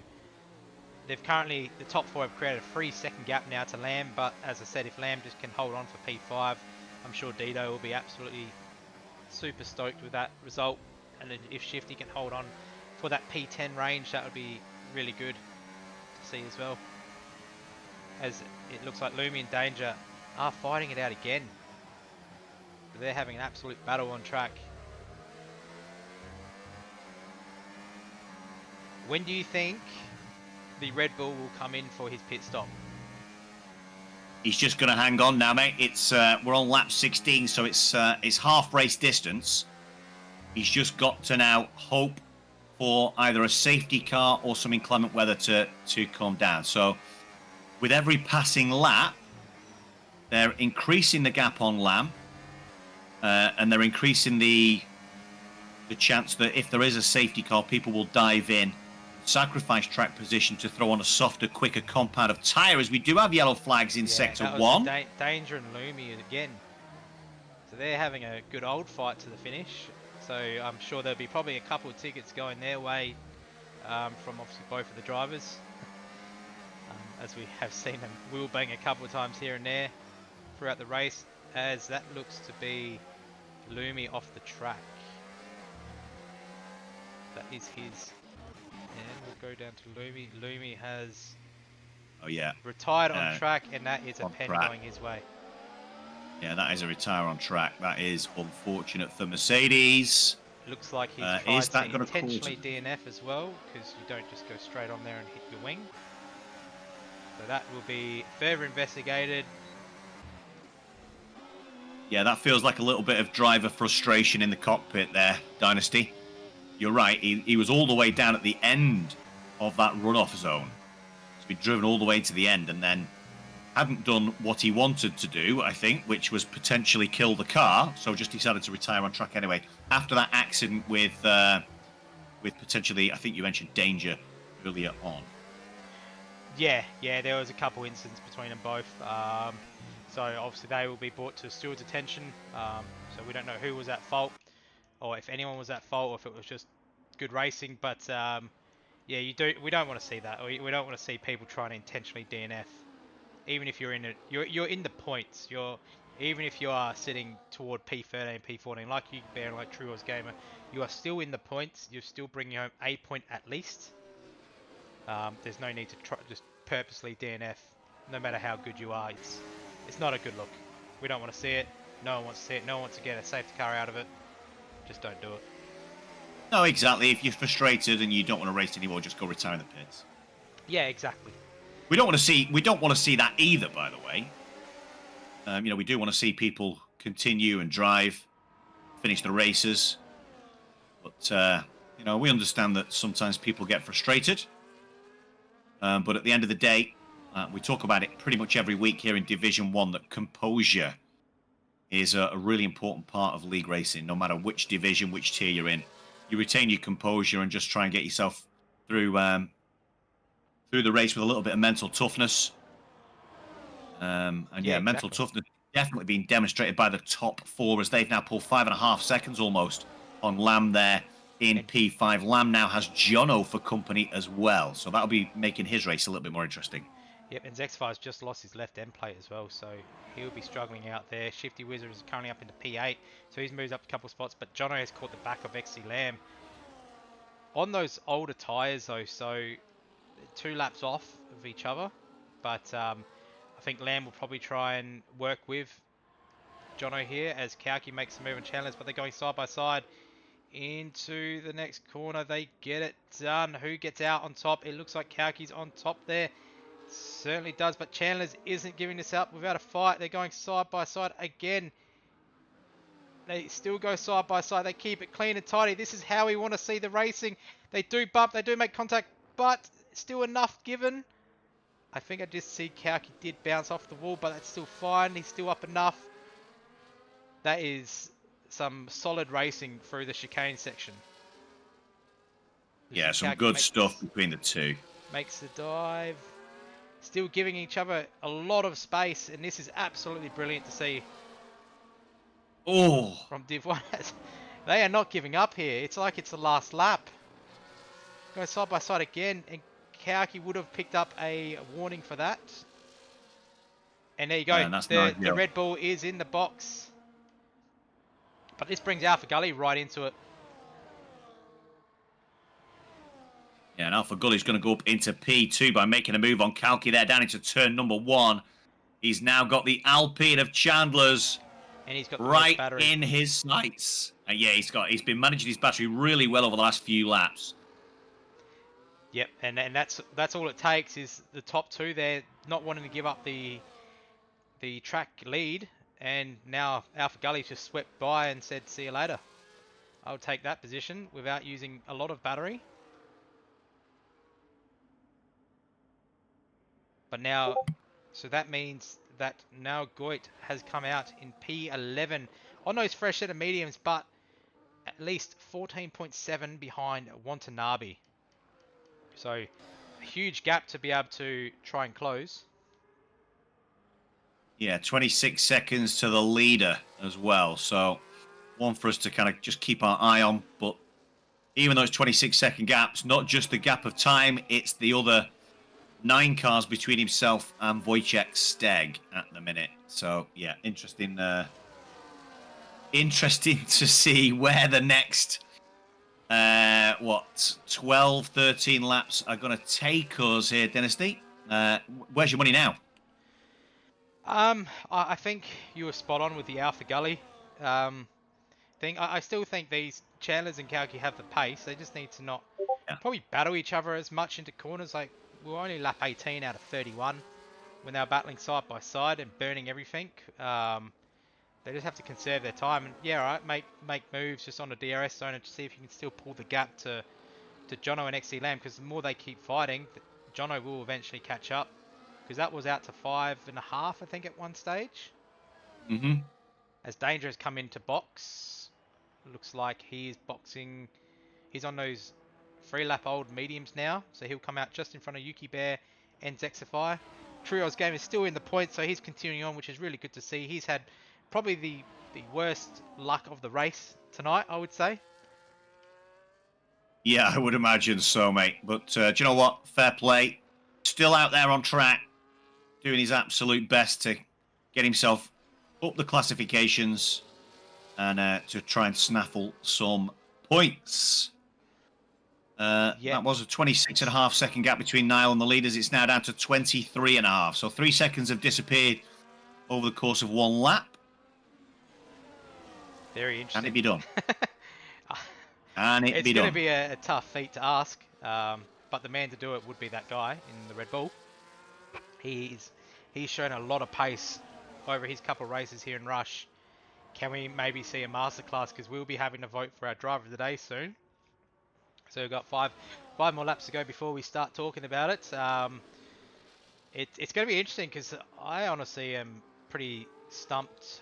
they've currently, the top 4 have created a 3-second gap now to Lamb, but as I said, if Lamb just can hold on for P5, I'm sure Dido will be absolutely super stoked with that result. And if Shifty can hold on for that P10 range, that would be really good to see as well. As it looks like Lumi and Danger are fighting it out again. They're having an absolute battle on track. When do you think the Red Bull will come in for his pit stop? He's just going to hang on now, mate. It's we're on lap 16, so it's half race distance. He's just got to now hope for either a safety car or some inclement weather to come down. So with every passing lap, they're increasing the gap on Lamb, and they're increasing the chance that if there is a safety car, people will dive in sacrifice track position to throw on a softer, quicker compound of tyre, as we do have yellow flags in Yeah, sector that was 1. Danger and Lumi again. So they're having a good old fight to the finish. So I'm sure there'll be probably a couple of tickets going their way from obviously both of the drivers. As we have seen them wheel bang a couple of times here and there throughout the race, as that looks to be Lumi off the track. That is his. And we'll go down to Lumi. Lumi has Oh, yeah. retired on track, and that is a on pen track. going his way. Yeah, that is a retire on track. That is unfortunate for Mercedes. Looks like he's Is tried that to gonna cause- intentionally DNF as well, because you don't just go straight on there and hit your wing. So that will be further investigated. Yeah, that feels like a little bit of driver frustration in the cockpit there, Dynasty. You're right, he was all the way down at the end of that runoff zone. He's been driven all the way to the end and then hadn't done what he wanted to do, I think, which was potentially kill the car, so just decided to retire on track anyway. After that accident with potentially, I think you mentioned Danger earlier on. Yeah, there was a couple incidents between them both. So obviously they will be brought to steward's attention. So we don't know who was at fault, or if anyone was at fault, or if it was just good racing. But yeah, we don't want to see that. We don't want to see people trying to intentionally DNF. Even if you're in it, you're in the points. Even if you are sitting toward P13, P14, like you, Baron, like True Wars Gamer, you are still in the points. You're still bringing home a point at least. There's no need to try just purposely DNF, no matter how good you are. It's not a good look. We don't want to see it. No one wants to see it. No one wants to get a safety car out of it. Just don't do it. No, exactly. If you're frustrated and you don't want to race anymore, just go retire in the pits. Yeah, exactly. We don't want to see that either, by the way. We do want to see people continue and drive, finish the races. But we understand that sometimes people get frustrated. But at the end of the day, we talk about it pretty much every week here in Division 1, that composure is a really important part of league racing, no matter which division, which tier you're in. You retain your composure and just try and get yourself through the race with a little bit of mental toughness. Mental toughness definitely being demonstrated by the top 4, as they've now pulled 5.5 seconds almost on Lamb there in P5. Lamb now has Jono for company as well, so that'll be making his race a little bit more interesting. Yep, and Zexfire's just lost his left end plate as well, so he'll be struggling out there. Shifty Wizard is currently up into P8, so he's moved up a couple spots, but Jono has caught the back of XC Lamb. On those older tyres though, so 2 laps off of each other, but I think Lamb will probably try and work with Jono here as Kauki makes the move on Chandler's, but they're going side by side into the next corner. They get it done. Who gets out on top? It looks like Kauki's on top there. Certainly does, but Chandler's isn't giving this up without a fight. They're going side by side again. They still go side by side. They keep it clean and tidy. This is how we want to see the racing. They do bump. They do make contact, but still enough given. I think I just see Kauki did bounce off the wall, but that's still fine. He's still up enough. That is some solid racing through the chicane section. Yeah, some good stuff between the two. Makes the dive. Still giving each other a lot of space, and this is absolutely brilliant to see. Oh, From Div 1. They are not giving up here. It's like it's the last lap. Going side by side again, and Kauki would have picked up a warning for that. And there you go. The Red Bull is in the box. But this brings Alpha Gully right into it. Yeah, and Alpha Gully's going to go up into P2 by making a move on Kauki there down into turn number 1. He's now got the Alpine of Chandler's and he's got the right in his sights. And yeah, he's been managing his battery really well over the last few laps. Yep, and that's all it takes is the top 2 there not wanting to give up the track lead, and now Alpha Gully just swept by and said see you later. I'll take that position without using a lot of battery. But now, so that means that now Goit has come out in P11 on those fresh set of mediums, but at least 14.7 behind Watanabe. So a huge gap to be able to try and close. Yeah, 26 seconds to the leader as well. So one for us to kind of just keep our eye on. But even those 26-second gaps, not just the gap of time, it's the other 9 cars between himself and Wojciech Steg at the minute. So yeah, interesting. Interesting to see where the next 12, 13 laps are going to take us here, Dynasty. Where's your money now? I think you were spot on with the Alpha Gully thing. I still think these Chandlers and Kalki have the pace. They just need to not Yeah. probably battle each other as much into corners. Like, we were only lap 18 out of 31 when they were battling side by side and burning everything. They just have to conserve their time and yeah, right, make moves just on the DRS zone and see if you can still pull the gap to Jono and XC Lamb, because the more they keep fighting, Jono will eventually catch up, because that was out to 5.5, I think, at one stage. Mm-hmm. As Danger has come into box, looks like he's boxing. He's on those 3-lap old mediums now, so he'll come out just in front of Yuki Bear and Zexify. Trio's game is still in the point, so he's continuing on, which is really good to see. He's had probably the worst luck of the race tonight, I would say. Yeah, I would imagine so, mate. But do you know what? Fair play. Still out there on track, doing his absolute best to get himself up the classifications and to try and snaffle some points. That was a 26.5-second gap between Niall and the leaders. It's now down to 23.5. So 3 seconds have disappeared over the course of one lap. Very interesting. Can it be done? Can it It's be going done? to be a tough feat to ask, but the man to do it would be that guy in the Red Bull. He's shown a lot of pace over his couple of races here in Rush. Can we maybe see a masterclass? Because we'll be having to vote for our driver of the day soon. So we've got five more laps to go before we start talking about it. It's going to be interesting because I honestly am pretty stumped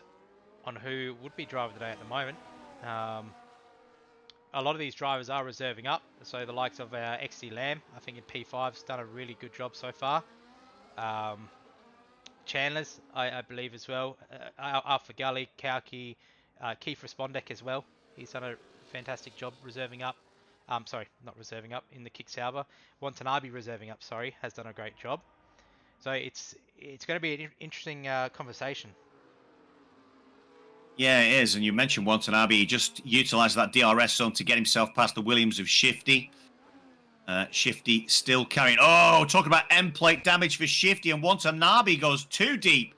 on who would be driver of the day at the moment. A lot of these drivers are reserving up. So the likes of XC Lamb, I think in P5, has done a really good job so far. Chandler's, I believe as well. Alpha Gully, Kauki, Keith Respondek as well. He's done a fantastic job reserving up. Sorry, not reserving up, in the Kick Sauber. Watanabe reserving up, sorry, has done a great job. So it's going to be an interesting conversation. Yeah, it is. And you mentioned Watanabe. He just utilised that DRS zone to get himself past the Williams of Shifty. Shifty still carrying. Oh, talking about end plate damage for Shifty. And Watanabe goes too deep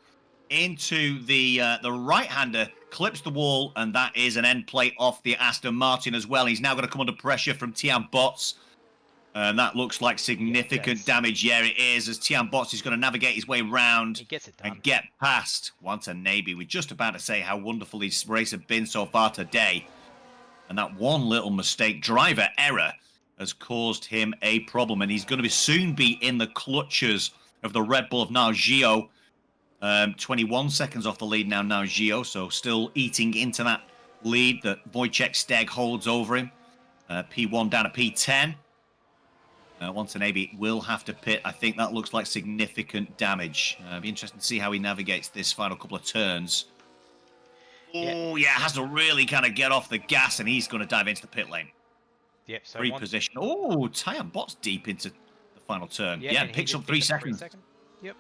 into the right-hander, clips the wall, and that is an end plate off the Aston Martin as well. He's now going to come under pressure from Tian Botts. And that looks like significant damage. Yeah, it is, as Tian Botts is going to navigate his way round He gets it done. and get past Watanabe. We're just about to say how wonderful this race has been so far today. And that one little mistake, driver error, has caused him a problem. And he's going to soon be in the clutches of the Red Bull of Nao Gio. 21 seconds off the lead now, Gio. So still eating into that lead that Wojciech Steg holds over him. P1 down to P10. Watanabe will have to pit. I think that looks like significant damage. Be interesting to see how he navigates this final couple of turns. Oh, yeah, has to really kind of get off the gas, and he's going to dive into the pit lane. Yep. So Reposition. Oh, Tian Botts deep into the final turn. Yeah, picks up 3 seconds. Yep.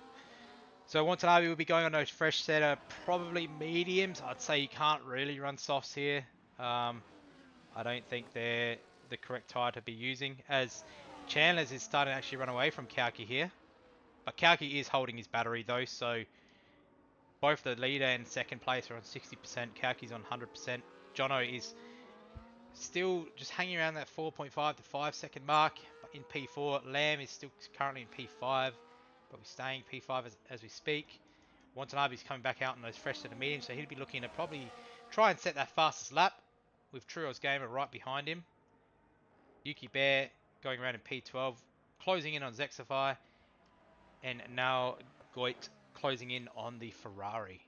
So Watanabe will be going on those fresh setter, probably mediums. I'd say you can't really run softs here. I don't think they're the correct tire to be using, as Chandler's is starting to actually run away from Kauki here. But Kauki is holding his battery though, so both the leader and second place are on 60%. Kauki's on 100%. Jono is still just hanging around that 4.5 to 5 second mark in P4. Lamb is still currently in P5, but we're staying P5 as we speak. Watanabe's coming back out in those fresh set of mediums, so he'll be looking to probably try and set that fastest lap with Truo's Gamer right behind him. Yuki Bear going around in P12, closing in on Zexify, and now Goit closing in on the Ferrari.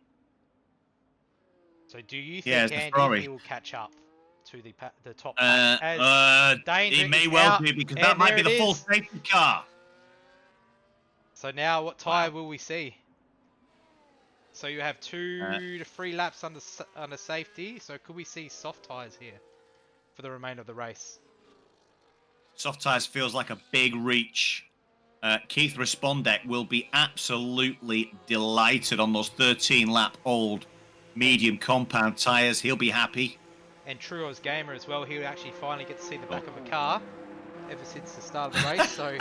So do you think, Andy, he will catch up? to the top pack. As Danger it may is well out, be, because that and might there be it the full is. safety car. So now, what tyre Wow. will we see? So you have Uh, 2 to 3 laps under safety. So could we see soft tyres here for the remainder of the race? Soft tyres feels like a big reach. Keith Respondek will be absolutely delighted on those 13-lap-old medium compound tyres. He'll be happy. And Truo's Gamer as well. He'll actually finally get to see the back Oh. of a car ever since the start of the race. So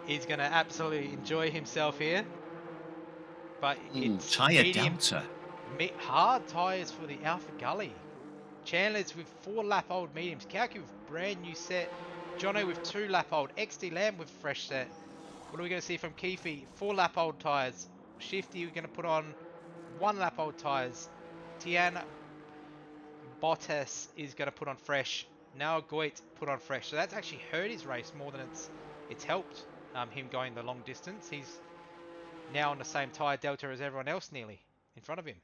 he's going to absolutely enjoy himself here. But it's Tyre medium, delta. hard tyres for the Alpha Gully. Chandler's with 4-lap-old mediums. Kauki with brand new set. Jono with 2-lap-old. XD Lamb with fresh set. What are we going to see from Keefe? 4-lap-old tyres. Shifty, we're going to put on 1-lap-old tyres. Tiana Bottas is going to put on fresh. Now Goit put on fresh. So that's actually hurt his race more than it's helped him going the long distance. He's now on the same tyre delta as everyone else nearly in front of him.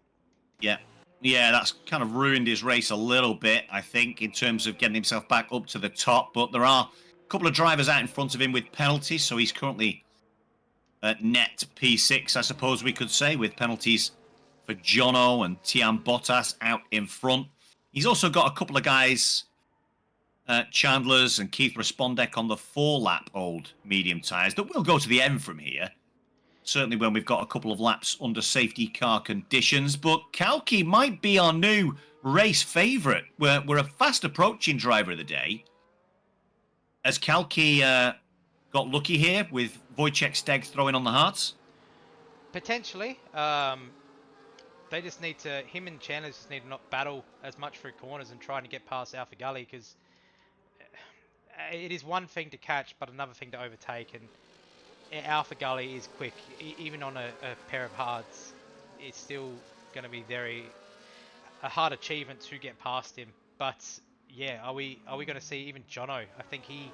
Yeah. Yeah, that's kind of ruined his race a little bit, I think, in terms of getting himself back up to the top. But there are a couple of drivers out in front of him with penalties, so he's currently at net P6, I suppose we could say, with penalties for Jono and Tian Bottas out in front. He's also got a couple of guys, Chandler's and Keith Respondek, on the 4-lap old medium tyres that will go to the end from here. Certainly when we've got a couple of laps under safety car conditions. But Kalki might be our new race favourite. We're a fast approaching driver of the day. Has Kalki got lucky here with Wojciech Steg throwing on the hearts? Potentially. They just need to, him and Chandler just need to not battle as much through corners and trying to get past Alpha Gully, because it is one thing to catch, but another thing to overtake. And Alpha Gully is quick, even on a pair of hards. It's still going to be a hard achievement to get past him. But yeah, are we going to see even Jono? I think he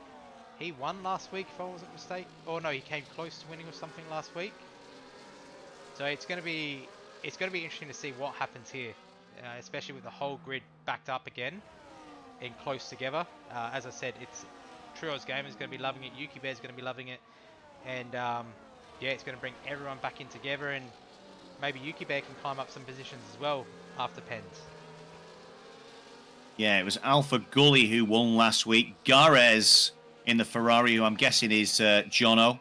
won last week, if I wasn't mistaken. Or no, he came close to winning or something last week. So it's going to be interesting to see what happens here, especially with the whole grid backed up again and close together. As I said, it's Truo's Gamer is going to be loving it. Yuki Bear's going to be loving it, and yeah, it's going to bring everyone back in together, and maybe Yuki Bear can climb up some positions as well after Pens. Yeah, it was Alpha Gully who won last week. Garez in the Ferrari, who I'm guessing is Jono.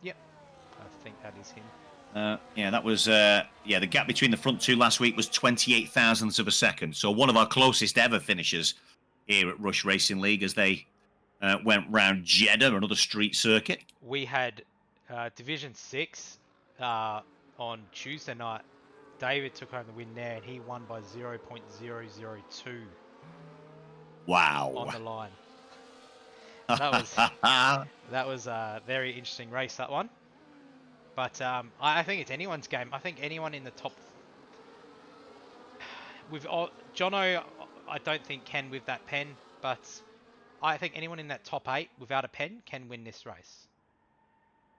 Yep, I think that is him. Yeah, that was the gap between the front two last week was 28 thousandths of a second. So one of our closest ever finishers here at Rush Racing League as they went round Jeddah, another street circuit. We had Division 6 on Tuesday night. David took home the win there, and he won by 0.002. Wow. On the line. That was a very interesting race, that one. But I think it's anyone's game. I think anyone in the top... Jono, I don't think can with that pen, but I think anyone in that top 8 without a pen can win this race.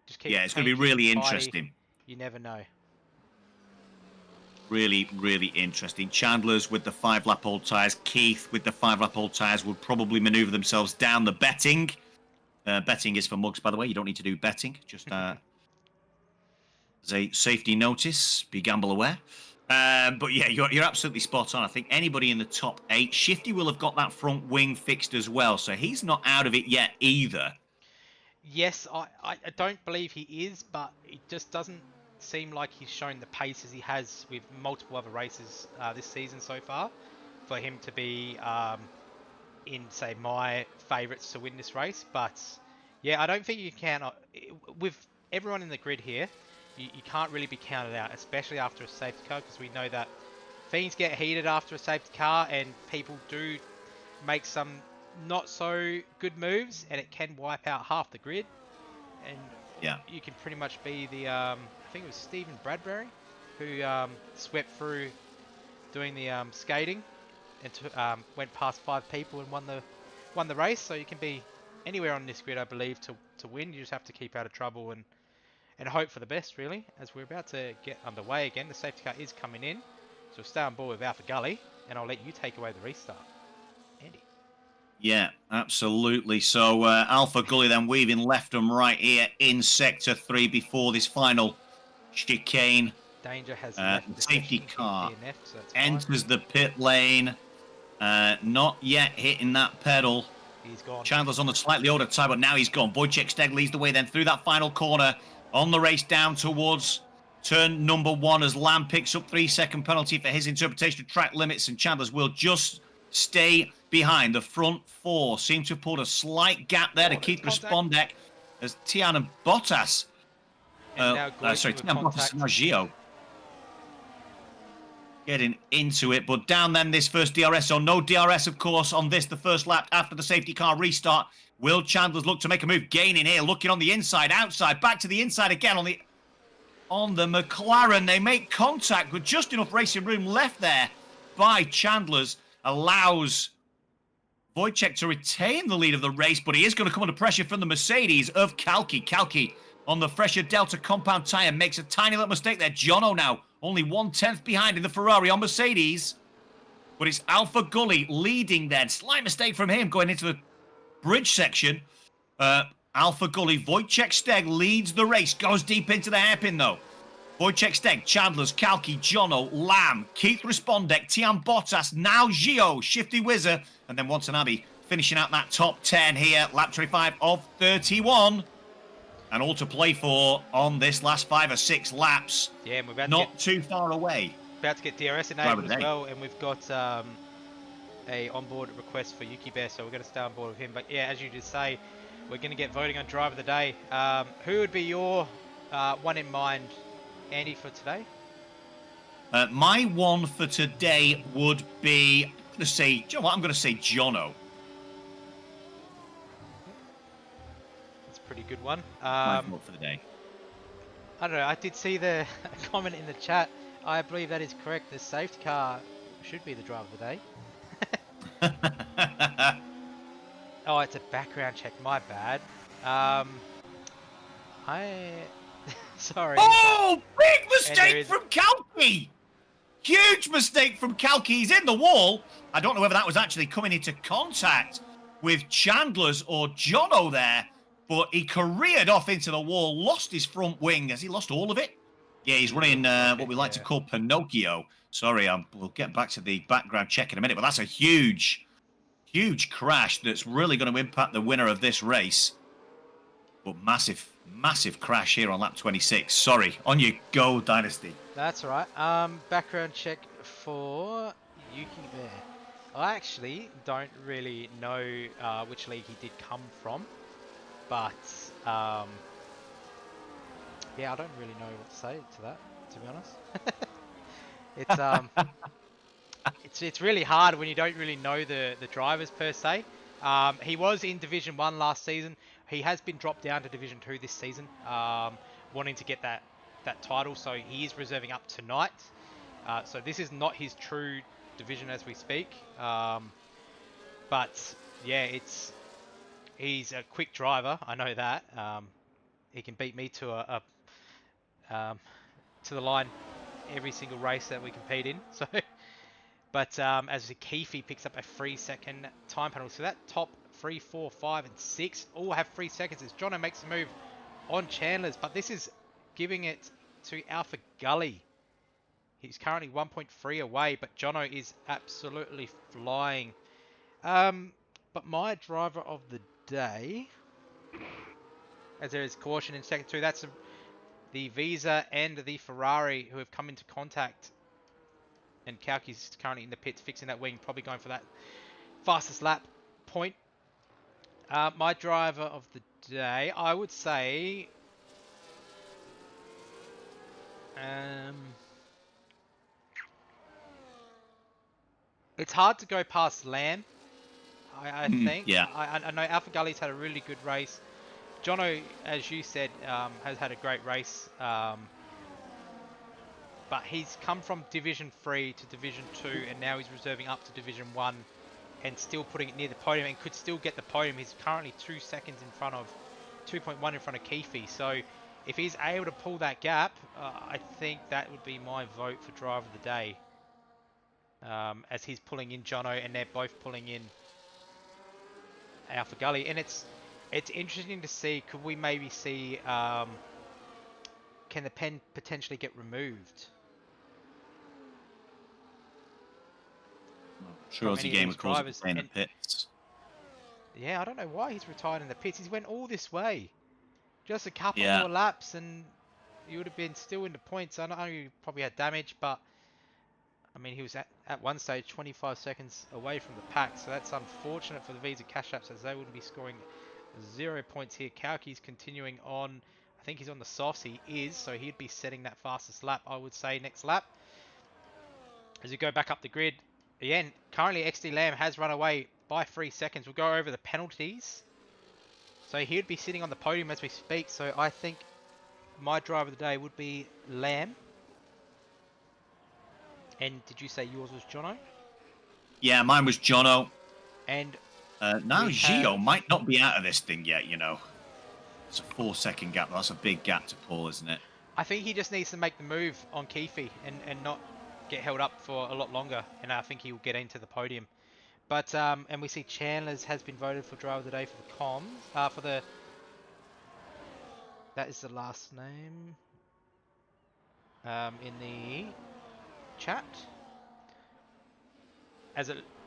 Just keep it's going to be really fighty. interesting. You never know. Really, really interesting. Chandler's with the 5-lap-old tyres. Keith with the 5-lap-old tyres would probably manoeuvre themselves down the betting. Betting is for mugs, by the way. You don't need to do betting. Just as a safety notice, be gamble aware. But yeah, you're absolutely spot on. I think anybody in the top 8, Shifty will have got that front wing fixed as well, so he's not out of it yet either. Yes, I don't believe he is, but it just doesn't seem like he's shown the pace as he has with multiple other races this season so far for him to be in, say, my favourites to win this race. But yeah, I don't think you can, with everyone in the grid here, you can't really be counted out, especially after a safety car, because we know that things get heated after a safety car and people do make some not so good moves, and it can wipe out half the grid. And yeah, you can pretty much be the I think it was Stephen Bradbury who swept through doing the skating and went past 5 people and won the race. So you can be anywhere on this grid, I believe, to win. You just have to keep out of trouble and hope for the best, really. As we're about to get underway again, the safety car is coming in, so we'll stay on board with Alpha Gully, and I'll let you take away the restart. Andy. Yeah, absolutely. So Alpha Gully then weaving left and right here in Sector 3 before this final chicane. Danger has The left the safety session. car He's DNF, so that's fine. enters the pit lane. Not yet hitting that pedal. He's gone. Chandler's on the slightly older tyre, but now he's gone. Wojciech Steg leads the way then through that final corner on the race down towards turn number 1 as Lamb picks up 3-second penalty for his interpretation of track limits, and Chandler's will just stay behind. The front 4 seem to have pulled a slight gap there to keep Respondec as Tian and Bottas. And now Sorry, with Tian Bottas contact. and now Gio getting into it, but down then this first DRS, so no DRS of course on this, the first lap after the safety car restart. Will Chandler's look to make a move, gaining here, looking on the inside, outside, back to the inside again on the McLaren. They make contact with just enough racing room left there by Chandler's, allows Wojciech to retain the lead of the race, but he is going to come under pressure from the Mercedes of Kalki. Kalki on the fresher Delta compound tyre makes a tiny little mistake there. Jono now only 1/10 behind in the Ferrari on Mercedes, but it's Alpha Gully leading then. Slight mistake from him going into the bridge section. Alpha Gully, Wojciech Steg leads the race, goes deep into the hairpin though. Wojciech Steg, Chandler's, Kalki, Jono, Lamb, Keith Respondek, Tian Bottas, now Gio, Shifty Whizzer, and then Watanabe finishing out that top 10 here, lap 25 of 31. And all to play for on this last 5 or 6 laps. Yeah, and we're about not too far away. About to get DRS enabled as well, and we've got a onboard request for Yuki Bear, so we're going to stay on board with him. But yeah, as you just say, we're going to get voting on driver of the day. Who would be your one in mind, Andy, for today? My one for today would be, I'm going to say, do you know what? I'm going to say Jono. Pretty good one. My vote for the day. I don't know. I did see the comment in the chat. I believe that is correct. The safety car should be the driver of the day. Oh, it's a background check. My bad. Sorry. Oh, big mistake from Kalki! Huge mistake from Kalki. He's in the wall. I don't know whether that was actually coming into contact with Chandler's or Jono there. But he careered off into the wall, lost his front wing. Has he lost all of it? Yeah, he's running what we like to call Pinocchio. Sorry, we'll get back to the background check in a minute. But that's a huge, huge crash that's really going to impact the winner of this race. But massive, massive crash here on lap 26. Sorry, on you go, Dynasty. That's all right. Background check for Yuki Bear. I actually don't really know which league he did come from. But, yeah, I don't really know what to say to that, to be honest. It's really hard when you don't really know the drivers per se. He was in Division 1 last season. He has been dropped down to Division 2 this season, wanting to get that title. So he is reserving up tonight. So this is not his true division as we speak. But, yeah, he's a quick driver, I know that. He can beat me to to the line every single race that we compete in. So, but as Keefe picks up a 3-second time penalty, so that top 3, 4, 5, and 6 all have 3 seconds as Jono makes a move on Chandler's, but this is giving it to Alpha Gully. He's currently 1.3 away, but Jono is absolutely flying. But my driver of the day, as there is caution in second 2, that's the Visa and the Ferrari who have come into contact, and Kalki's currently in the pits fixing that wing, probably going for that fastest lap point. My driver of the day, I would say it's hard to go past Lamb. I think. Yeah. I know Alpha Gully's had a really good race. Jono, as you said, has had a great race. But he's come from Division 3 to Division 2, and now he's reserving up to Division 1 and still putting it near the podium and could still get the podium. He's currently 2 seconds in front of, 2.1 in front of Keefe. So if he's able to pull that gap, I think that would be my vote for driver of the day. as he's pulling in Jono, and they're both pulling in Alpha Gully. And it's interesting to see, could we maybe see, can the pen potentially get removed Sure, from as the any of game these of course drivers? in the And pits. yeah, I don't know why he's retired in the pits. He's went all this way. Just a couple Yeah. more laps and he would have been still in the points. I know he probably had damage, but I mean, he was at one stage 25 seconds away from the pack, so that's unfortunate for the Visa Cash Apps, as they would be scoring 0 points here. Kauki's continuing on. I think he's on the softs. He is, so he'd be setting that fastest lap, I would say, next lap. As we go back up the grid, again, currently XD Lamb has run away by 3 seconds. We'll go over the penalties. So he'd be sitting on the podium as we speak, so I think my driver of the day would be Lamb. And did you say yours was Jono? Yeah, mine was Jono. And Now we Gio have... might not be out of this thing yet, you know. It's a 4-second gap. That's a big gap to pull, isn't it? I think he just needs to make the move on Keefe and not get held up for a lot longer. And I think he'll get into the podium. But, and we see Chandler's has been voted for driver of the day for the comms. For the... That is the last name. In the chat.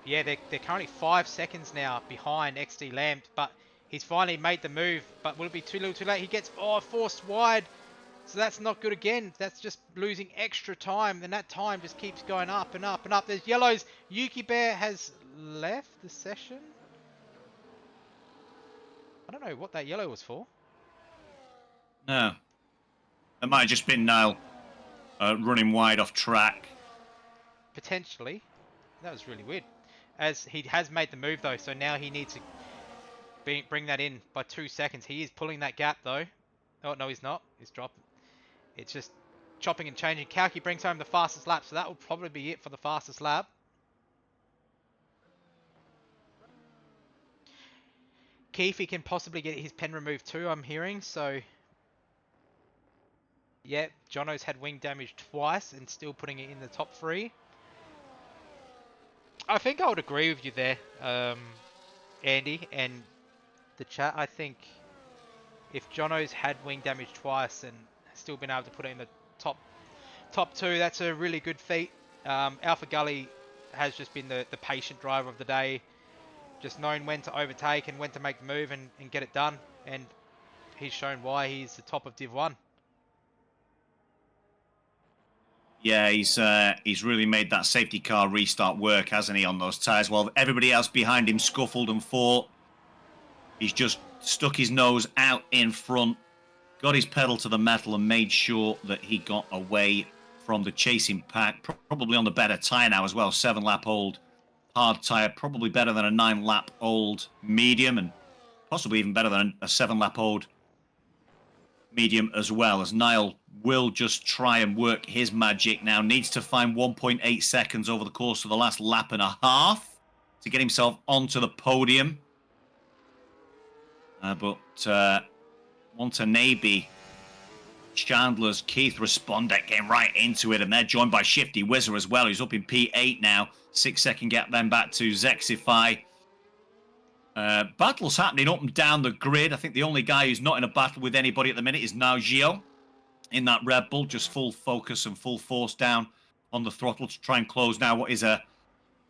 Yeah, they're currently 5 seconds now behind XD Lamb, but he's finally made the move. But will it be too little too late? He gets forced wide, so that's not good again. That's just losing extra time, and that time just keeps going up and up and up. There's yellows. Yuki Bear has left the session. I don't know what that yellow was for. No. It might have just been Niall running wide off track. Potentially. That was really weird. As he has made the move though, so now he needs to bring that in by 2 seconds. He is pulling that gap though. Oh, no, he's not. He's dropping. It's just chopping and changing. Kauki brings home the fastest lap, so that will probably be it for the fastest lap. Keefe can possibly get his pen removed too, I'm hearing, so... Yeah, Jono's had wing damage twice and still putting it in the top 3. I think I would agree with you there, Andy, and the chat. I think if Jono's had wing damage twice and still been able to put it in the top 2, that's a really good feat. Alpha Gully has just been the patient driver of the day, just knowing when to overtake and when to make the move and get it done, and he's shown why he's the top of Div 1. Yeah, he's really made that safety car restart work, hasn't he, on those tyres? While everybody else behind him scuffled and fought, he's just stuck his nose out in front, got his pedal to the metal and made sure that he got away from the chasing pack, probably on the better tyre now as well. 7-lap-old hard tyre, probably better than a 9-lap-old medium, and possibly even better than a 7-lap-old medium as well, as Niall will just try and work his magic now. Needs to find 1.8 seconds over the course of the last lap and a half to get himself onto the podium. But Watanabe, Chandler's, Keith Respondek getting right into it, and they're joined by Shifty Whizzer as well, who's up in P8 now. 6-second gap then back to Zexify. Battles happening up and down the grid. I think the only guy who's not in a battle with anybody at the minute is now Gio in that Red Bull, just full focus and full force down on the throttle to try and close now what is a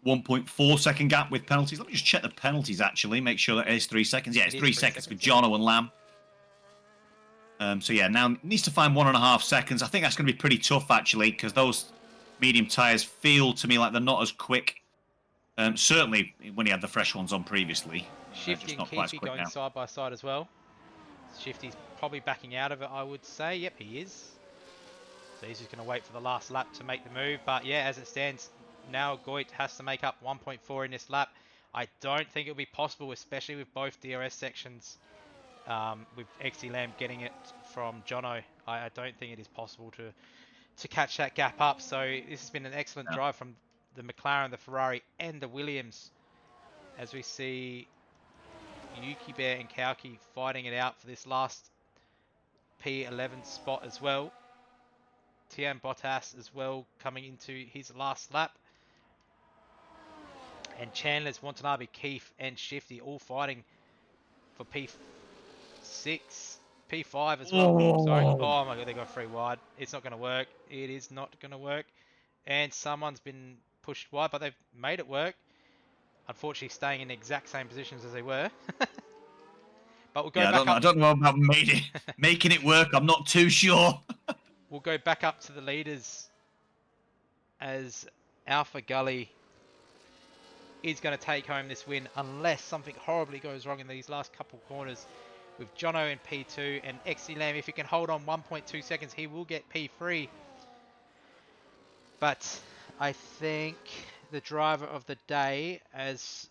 1.4 second gap with penalties. Let me just check the penalties actually, make sure that it is 3 seconds. Yeah, it's 3 seconds for Jono and Lamb. So yeah, now needs to find 1.5 seconds. I think that's going to be pretty tough actually, because those medium tyres feel to me like they're not as quick. Certainly when he had the fresh ones on previously. Shifty and Keefe going now. Side by side as well. Shifty's probably backing out of it, I would say. Yep, he is. So he's just going to wait for the last lap to make the move. But yeah, as it stands now, Goit has to make up 1.4 in this lap. I don't think it'll be possible, especially with both DRS sections. With XD Lamb getting it from Jono, I don't think it is possible to catch that gap up. So this has been an excellent drive from the McLaren, the Ferrari, and the Williams, as we see Yuki Bear and Kauki fighting it out for this last P11 spot as well. Tian Bottas as well coming into his last lap. And Chandler's, Watanabe, Keith, and Shifty all fighting for P6, P5 as well. Sorry. Oh my god, they got 3 wide. It's not going to work. It is not going to work. And someone's been pushed wide, but they've made it work. Unfortunately, staying in the exact same positions as they were. But we'll go Yeah, back I up. don't know about making it work. I'm not too sure. We'll go back up to the leaders as Alpha Gully is going to take home this win unless something horribly goes wrong in these last couple corners with Jono in P2 and XC Lamb. If he can hold on 1.2 seconds, he will get P3. But I think the driver of the day, as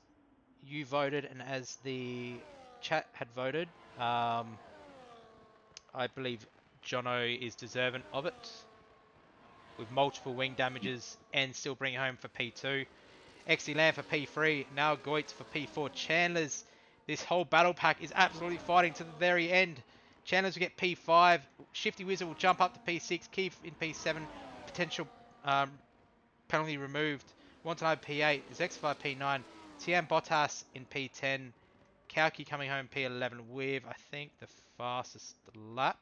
you voted and as the chat had voted, I believe Jono is deserving of it with multiple wing damages and still bring it home for P2. XD Lamb for P3, now Goitz for P4. Chandler's, this whole battle pack is absolutely fighting to the very end. Chandler's will get P5, Shifty Wizard will jump up to P6, Keith in P7, potential penalty removed. Watanabe P8, Zexify P9, Tian Bottas in P10, Kauki coming home P11 with, I think, the fastest lap.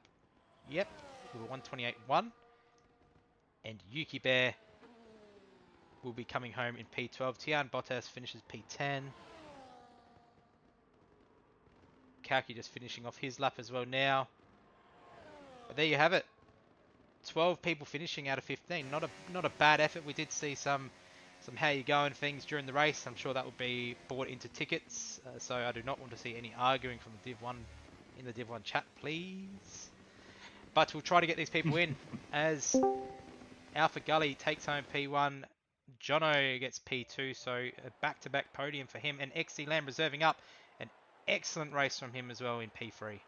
Yep, with a 128.1. And Yuki Bear will be coming home in P12. Tian Bottas finishes P10. Kauki just finishing off his lap as well now. But there you have it. 12 people finishing out of 15. Not a bad effort. We did see some how you going things during the race. I'm sure that will be bought into tickets. So I do not want to see any arguing from the Div 1 in the Div 1 chat, please. But we'll try to get these people in as Alpha Gully takes home P1. Jono gets P2, so a back-to-back podium for him. And XC Lamb reserving up. An excellent race from him as well in P3.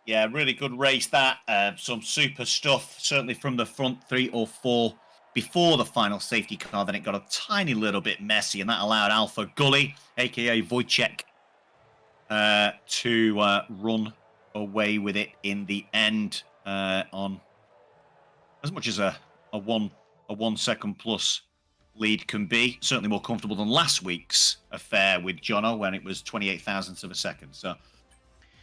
Yeah, really good race that. Some super stuff, certainly from the front 3 or 4 before the final safety car. Then it got a tiny little bit messy, and that allowed Alpha Gully, a.k.a. Wojciech, to run away with it in the end on as much as a 1 second plus lead can be. Certainly more comfortable than last week's affair with Jono when it was 28 thousandths of a second. So,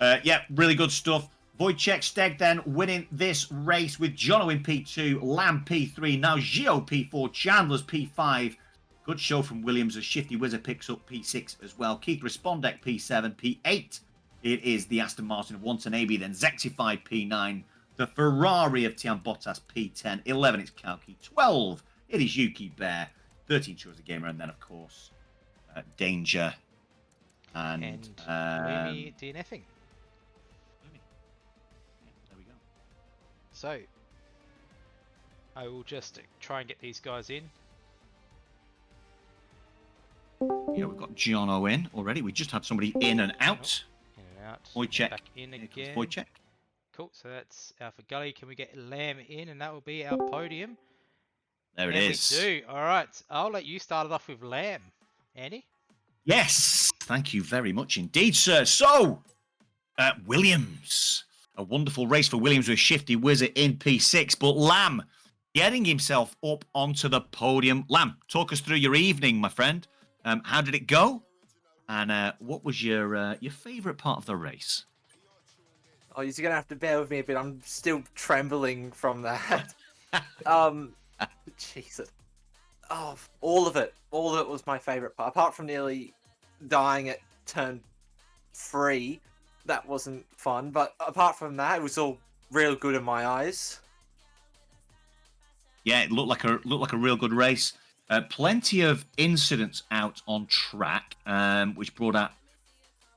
yeah, really good stuff. Wojciech Steg then winning this race with Jono in P2, Lamb P3, now Gio P4, Chandler's P5. Good show from Williams as Shifty Wizard picks up P6 as well. Keith Respondek P7, P8. It is the Aston Martin of Watanabe, then Zexify P9. The Ferrari of Tian Bottas P10. 11 it's Kauki. 12 it is Yuki Bear. 13 Chose a Gamer, and then of course Danger and Lumi DNFing. There we go. So I will just try and get these guys in. Yeah, we've got Jono in already. We just had somebody in and out. In and out. Wojciech. Back in again. Wojciech. Cool. So that's Alpha Gully. Can we get Lamb in? And that will be our podium. There it and is. We do. All right. I'll let you start it off with Lamb. Andy? Yes. Thank you very much indeed, sir. So, Williams. A wonderful race for Williams with Shifty Wizard in P6. But Lamb getting himself up onto the podium. Lamb, talk us through your evening, my friend. How did it go? And what was your favourite part of the race? Oh, you're gonna have to bear with me a bit. I'm still trembling from that. Jesus. Oh, all of it was my favourite part. Apart from nearly dying at turn 3, that wasn't fun. But apart from that, it was all real good in my eyes. Yeah, it looked like a real good race. Plenty of incidents out on track, which brought out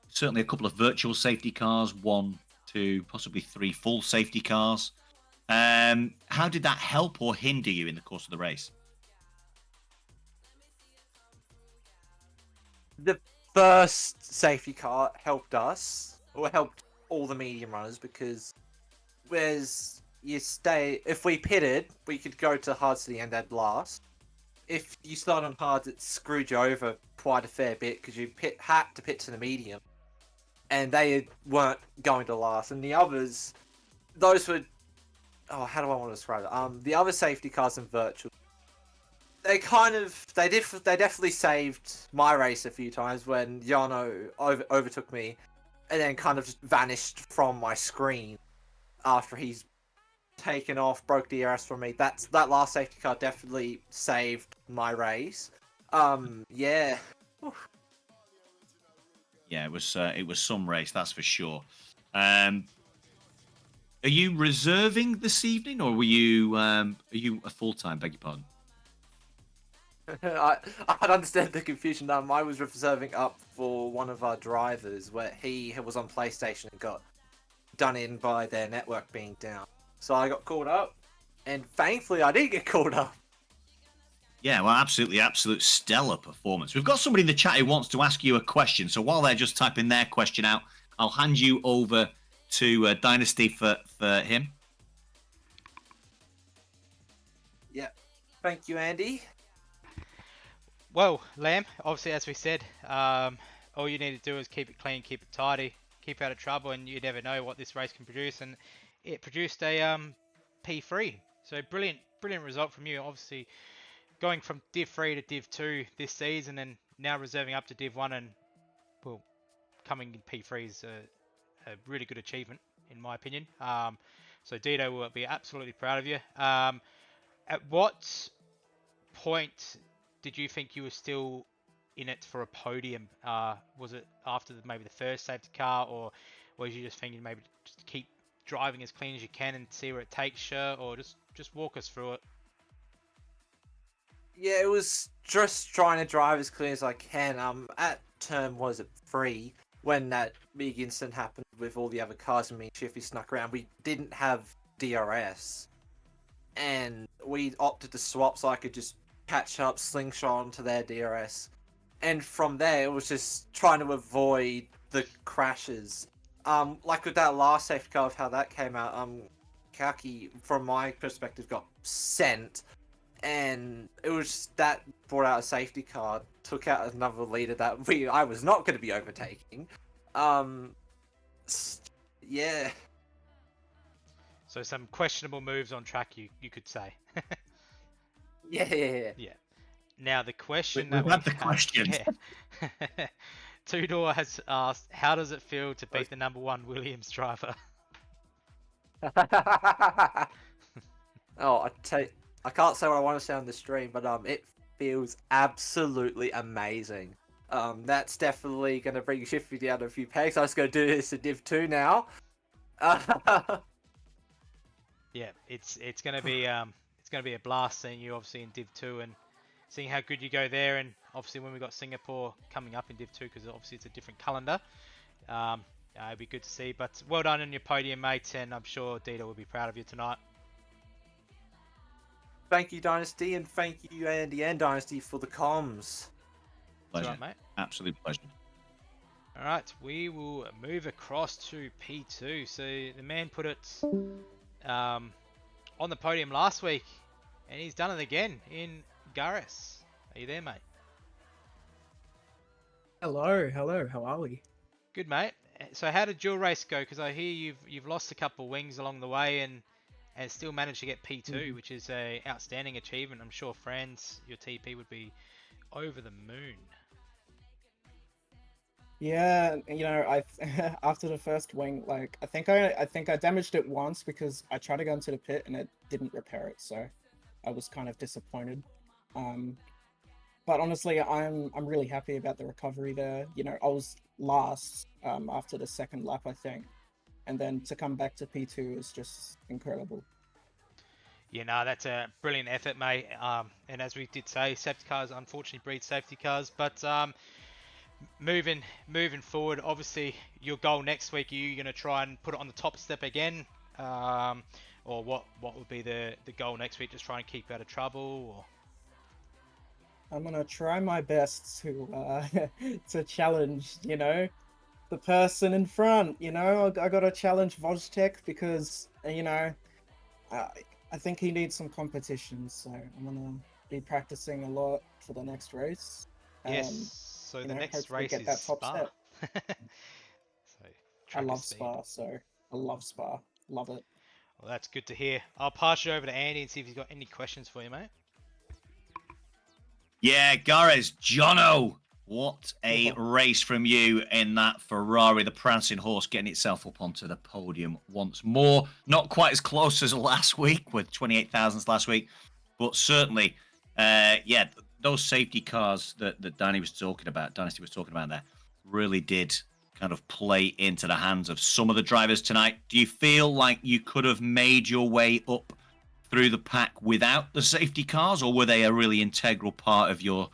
certainly a couple of virtual safety cars, 1, 2, possibly 3 full safety cars. How did that help or hinder you in the course of the race? The first safety car helped us, or helped all the medium runners, because if we pitted, we could go to hards to the end at last. If you start on hards, it screwed you over quite a fair bit because you had to pit to the medium, and they weren't going to last. And the others, those were, how do I want to describe it? The other safety cars in virtual, they definitely saved my race a few times when Yano overtook me, and then kind of just vanished from my screen after he's taken off, broke DRS from me. That last safety car definitely saved my race. Yeah. Yeah, it was some race, that's for sure. Are you reserving this evening, or are you a full time? Beg your pardon. I'd understand the confusion. I was reserving up for one of our drivers where he was on PlayStation and got done in by their network being down. So I got called up, and thankfully I did get called up. Yeah, well, absolute stellar performance. We've got somebody in the chat who wants to ask you a question. So while they're just typing their question out, I'll hand you over to Dynasty for him. Yeah. Thank you, Andy. Well, Lamb, obviously, as we said, all you need to do is keep it clean, keep it tidy, keep out of trouble, and you never know what this race can produce. And it produced a P3. So brilliant result from you. Obviously, going from Div 3 to Div 2 this season, and now reserving up to Div 1, and well, coming in P3 is a really good achievement, in my opinion. So Dito will be absolutely proud of you. At what point did you think you were still in it for a podium? Was it after maybe the first safety car, or was you just thinking maybe just keep driving as clean as you can and see where it takes you, or just walk us through it? Yeah, it was just trying to drive as clean as I can. At turn was it 3 when that big incident happened with all the other cars and me and Shifty snuck around. We didn't have DRS, and we opted to swap so I could just catch up, slingshot onto their DRS, and from there it was just trying to avoid the crashes. Like with that last safety car of how that came out, Kaki, from my perspective, got sent, and it was that brought out a safety car, took out another leader that I was not going to be overtaking. Yeah. So some questionable moves on track, you could say. Yeah. Yeah. Now the question We've that we had the have, questions. yeah. Two Door has asked, how does it feel to beat the #1 Williams driver? Oh, I can't say what I want to say on the stream, but it feels absolutely amazing. That's definitely going to bring Shifty down a few pegs. I'm just going to do this in Div 2 now. Yeah, it's gonna be a blast seeing you obviously in Div 2 and seeing how good you go there, and obviously when we got Singapore coming up in Div 2, because obviously it's a different calendar. It'd be good to see. But well done on your podium, mates, and I'm sure Dita will be proud of you tonight. Thank you, Dynasty, and thank you, Andy and Dynasty, for the comms. That's Pleasure, right, mate. Absolute pleasure. All right, we will move across to P2. So the man put it on the podium last week, and he's done it again in Garris. Are you there, mate? Hello, how are we? Good, mate. So how did your race go? Because I hear you've lost a couple of wings along the way and still managed to get P2, which is a outstanding achievement. I'm sure friends, your TP would be over the moon. Yeah, you know, I after the first wing, like I think I damaged it once because I tried to go into the pit and it didn't repair it, so I was kind of disappointed. But honestly, I'm really happy about the recovery there. You know, I was last after the second lap, I think, and then to come back to P2 is just incredible. Yeah, no, that's a brilliant effort, mate. And as we did say, safety cars unfortunately breed safety cars. But moving forward, obviously your goal next week, are you going to try and put it on the top step again? Or what would be the goal next week? Just try and keep out of trouble? Or... I'm gonna try my best to to challenge, you know, the person in front. You know, I gotta challenge Voztech because you know, I think he needs some competition. So I'm gonna be practicing a lot for the next race. Yes. So the know, next hopefully race get is that top Spa. step. So I track of love speed. Spa, so I love Spa. Love it. Well, that's good to hear. I'll pass you over to Andy and see if he's got any questions for you, mate. Yeah, Gares, Jono. What a Yeah. race from you in that Ferrari, the prancing horse getting itself up onto the podium once more. Not quite as close as last week with 28,000 last week, but certainly, yeah, those safety cars that Danny was talking about, Dynasty was talking about there, really did kind of play into the hands of some of the drivers tonight. Do you feel like you could have made your way up through the pack without the safety cars, or were they a really integral part of your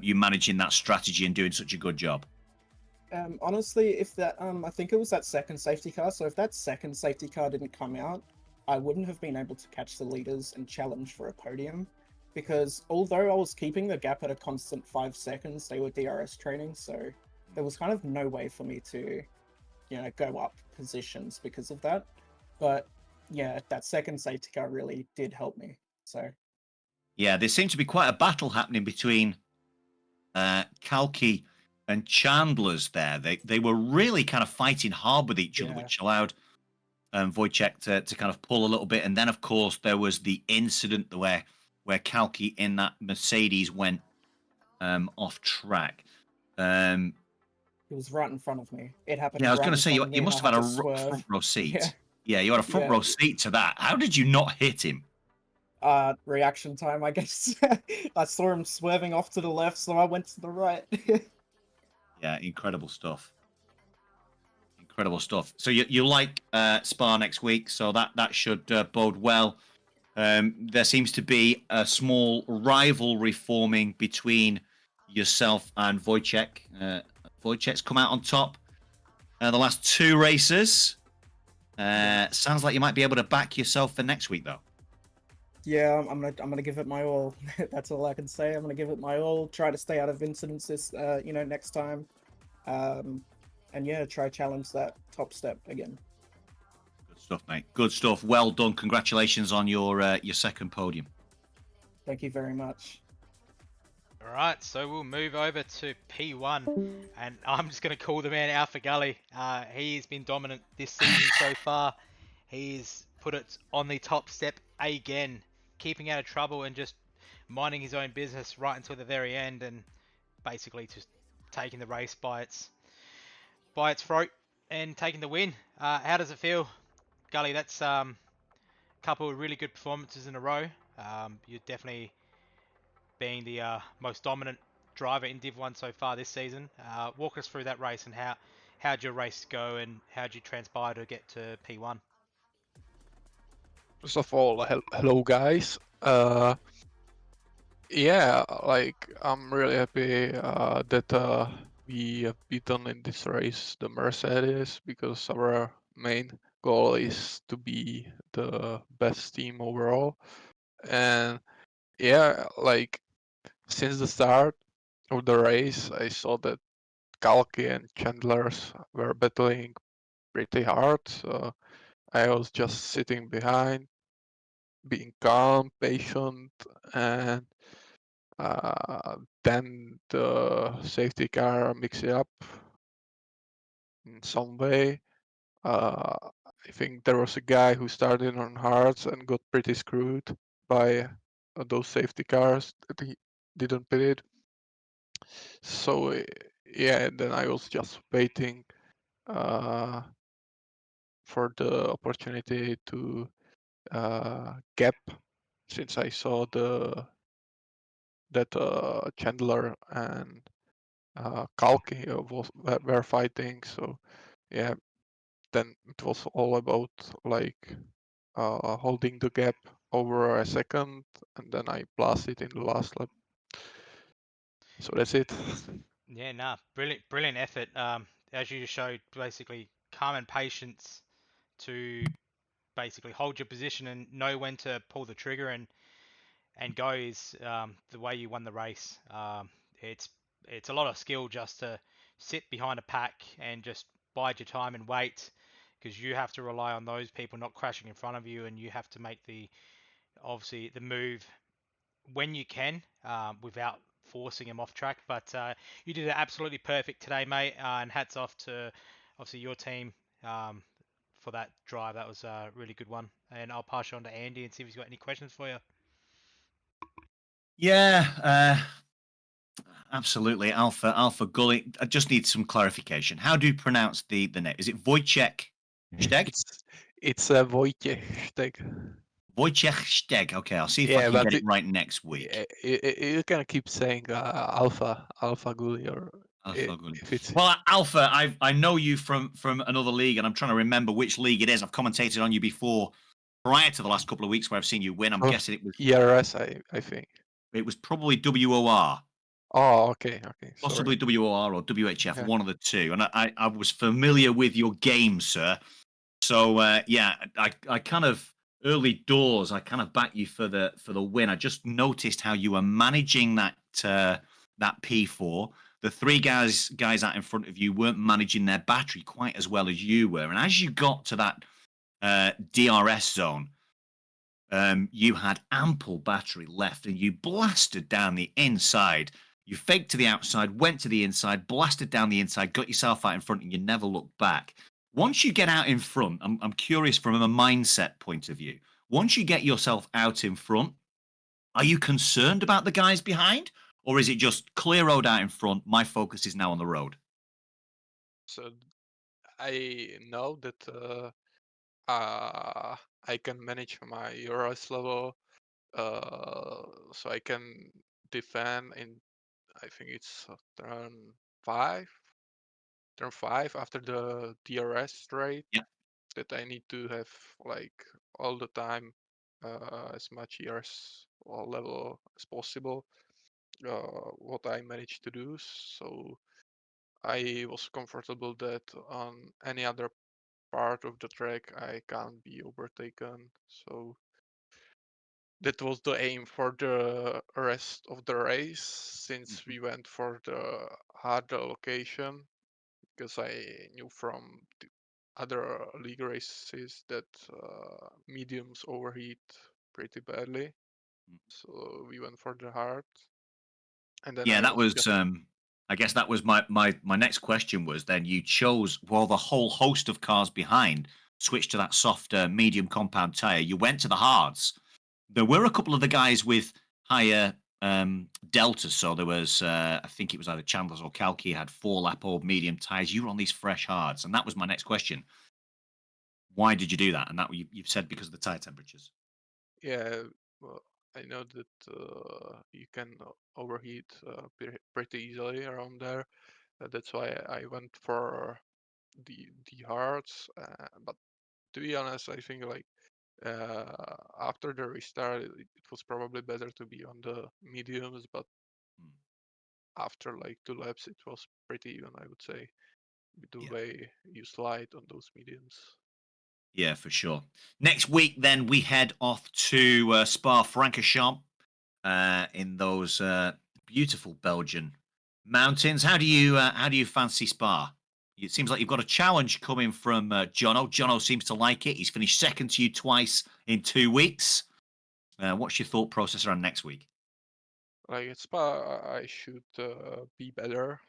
you managing that strategy and doing such a good job? Honestly, if that I think it was that second safety car. So if that second safety car didn't come out, I wouldn't have been able to catch the leaders and challenge for a podium, because although I was keeping the gap at a constant 5 seconds, they were DRS training, so there was kind of no way for me to, go up positions because of that. But yeah, that second safety car really did help me. So Yeah, there seemed to be quite a battle happening between Kalki and Chandler's there. They were really kind of fighting hard with each other, yeah, which allowed Wojciech to kind of pull a little bit. And then, of course, there was the incident where Kalki in that Mercedes went off track. Um, it was right in front of me. It happened yeah, I was right going in to say front of you me, and must I have had had to a front swerve. row Yeah, seat. Yeah, you had a front yeah. row seat to that. How did you not hit him? Reaction time, I guess. I saw him swerving off to the left, so I went to the right. Yeah, incredible stuff. Incredible stuff. So you like Spa next week, so that should bode well. There seems to be a small rivalry forming between yourself and Wojciech. Wojciech's come out on top the last two races. Sounds like you might be able to back yourself for next week, though. Yeah, I'm gonna give it my all. That's all I can say. I'm gonna give it my all. Try to stay out of incidents this, next time. And yeah, try challenge that top step again. Good stuff, mate. Good stuff. Well done. Congratulations on your second podium. Thank you very much. Alright, so we'll move over to P1, and I'm just going to call the man Alpha Gully. He's been dominant this season so far. He's put it on the top step again, keeping out of trouble and just minding his own business right until the very end, and basically just taking the race by its throat and taking the win. How does it feel, Gully? That's a couple of really good performances in a row. You're definitely being the most dominant driver in Div 1 so far this season. Walk us through that race and how'd your race go and how'd you transpire to get to P1? First of all, hello guys. Yeah, like I'm really happy that we have beaten in this race the Mercedes, because our main goal is to be the best team overall. And yeah, like since the start of the race, I saw that Kalki and Chandler's were battling pretty hard. So I was just sitting behind, being calm, patient, and then the safety car mix it up in some way. I think there was a guy who started on hards and got pretty screwed by those safety cars that he didn't pit it. So yeah, then I was just waiting uh, for the opportunity to gap, since I saw that Chandler and Kalki were fighting. So yeah, then it was all about like holding the gap over a second, and then I blasted in the last lap. So that's it. Yeah, nah, brilliant effort. As you just showed, basically calm and patience to basically hold your position and know when to pull the trigger and go is the way you won the race. It's it's a lot of skill just to sit behind a pack and just bide your time and wait, because you have to rely on those people not crashing in front of you, and you have to make the obviously the move when you can without forcing them off track. But you did it absolutely perfect today, mate. And hats off to obviously your team um, for that drive. That was a really good one. And I'll pass you on to Andy and see if he's got any questions for you. Yeah, absolutely. Alpha Gully. I just need some clarification. How do you pronounce the name? Is it Wojciech Steg? It's a Wojciech Steg. Wojciech Steg. Okay, I'll see if I Yeah, can but get it right next week. you can keep saying Alpha Gully, or Alpha Gully. if it's Well, Alpha, I know you from another league, and I'm trying to remember which league it is. I've commentated on you before, prior to the last couple of weeks where I've seen you win. I'm guessing it was ERS, I think. probably WOR. Oh, okay, Possibly sorry. WOR or WHF, Yeah. one of the two. And I was familiar with your game, sir. So yeah, I kind of early doors, I kind of back you for the win. I just noticed how you were managing that that P4. The three guys out in front of you weren't managing their battery quite as well as you were. And as you got to that DRS zone, you had ample battery left, and you blasted down the inside. You faked to the outside, went to the inside, blasted down the inside, got yourself out in front, and you never looked back. Once you get out in front, I'm curious from a mindset point of view. Once you get yourself out in front, are you concerned about the guys behind? Or is it just clear road out in front? My focus is now on the road. So I know that I can manage my ERS level, so I can defend in, I think it's five, turn 5 after the DRS rate. Yeah. That I need to have like all the time as much ERS level as possible. What I managed to do, so I was comfortable that on any other part of the track I can't be overtaken. So that was the aim for the rest of the race, since we went for the harder location, because I knew from the other league races that mediums overheat pretty badly. So we went for the hard, and then Yeah, I that was was I guess that was my next question was then you chose while the whole host of cars behind switched to that softer medium compound tire, you went to the hards. There were a couple of the guys with higher deltas, so there was I think it was either Chandler's or Kalki had 4-lap old medium tires. You were on these fresh hards, and that was my next question. Why did you do that? And that you've said because of the tire temperatures. Yeah, well, I know that you can overheat pretty easily around there. That's why I went for the hards. But to be honest, I think like after the restart, it was probably better to be on the mediums. But after like 2 laps, it was pretty even, I would say, with the Yeah. way you slide on those mediums. Yeah, for sure. Next week, then we head off to Spa-Francorchamps in those beautiful Belgian mountains. How do you fancy Spa? It seems like you've got a challenge coming from Jono. Jono seems to like it. He's finished second to you twice in 2 weeks. What's your thought process around next week? Like at Spa, I should be better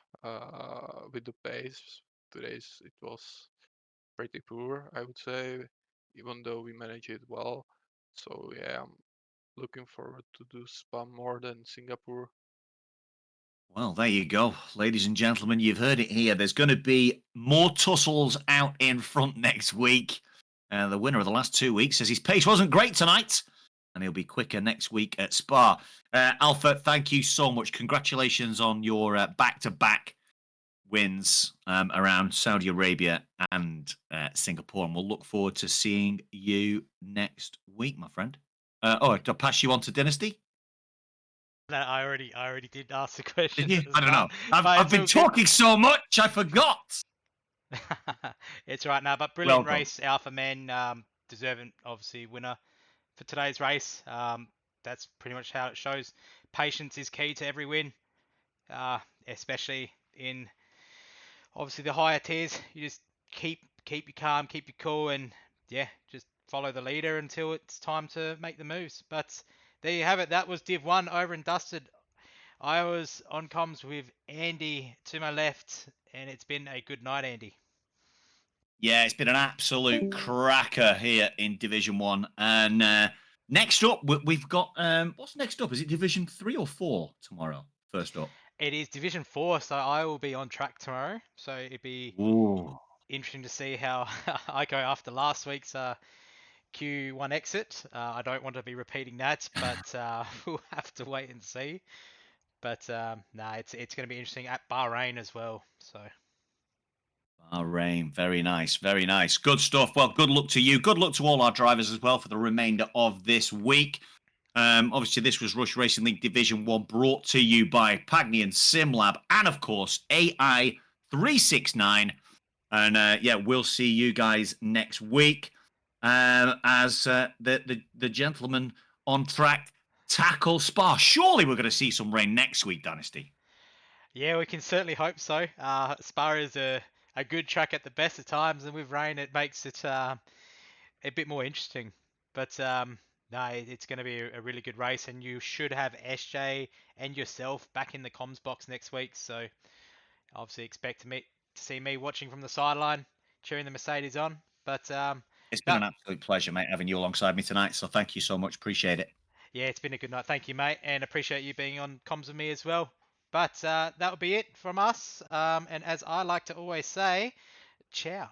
with the pace. Today's it was pretty poor, I would say, even though we managed it well. So yeah, I'm looking forward to do Spa more than Singapore. Well, there you go, ladies and gentlemen. You've heard it here. There's going to be more tussles out in front next week. The winner of the last 2 weeks says his pace wasn't great tonight, and he'll be quicker next week at Spa. Alpha, thank you so much. Congratulations on your back-to-back wins around Saudi Arabia and Singapore, and we'll look forward to seeing you next week, my friend. I'll pass you on to Dynasty. No, I already did ask the question. Did you? At the I don't know. start, but I've it's been all good. talking so much, I forgot. It's right now, but brilliant Well done. race, Alpha Man. Deserving, obviously, winner for today's race. That's pretty much how it shows. Patience is key to every win, especially in obviously the higher tiers. You just keep you calm, keep you cool, and yeah, just follow the leader until it's time to make the moves. But there you have it. That was Div 1 over and dusted. I was on comms with Andy to my left, and it's been a good night, Andy. Yeah, it's been an absolute cracker here in Division 1. And next up, we've got what's next up? Is it Division 3 or 4 tomorrow? First up. It is Division 4, so I will be on track tomorrow. So it'd be Ooh. interesting to see how I go after last week's Q1 exit. I don't want to be repeating that, but we'll have to wait and see. But nah, it's going to be interesting at Bahrain as well. So Bahrain, very nice, very nice. Good stuff. Well, good luck to you. Good luck to all our drivers as well for the remainder of this week. Obviously, this was Rush Racing League Division 1 brought to you by Pagny and SimLab and, of course, AI369. And yeah, we'll see you guys next week as the gentlemen on track tackle Spa. Surely we're going to see some rain next week, Dynasty. yeah, we can certainly hope so. Spa is a good track at the best of times, and with rain, it makes it a bit more interesting. But no, it's going to be a really good race, and you should have SJ and yourself back in the comms box next week. So obviously expect to see me watching from the sideline, cheering the Mercedes on. But It's been no, an absolute pleasure, mate, having you alongside me tonight. So thank you so much. Appreciate it. yeah, it's been a good night. Thank you, mate, and appreciate you being on comms with me as well. But that will be it from us. And as I like to always say, ciao.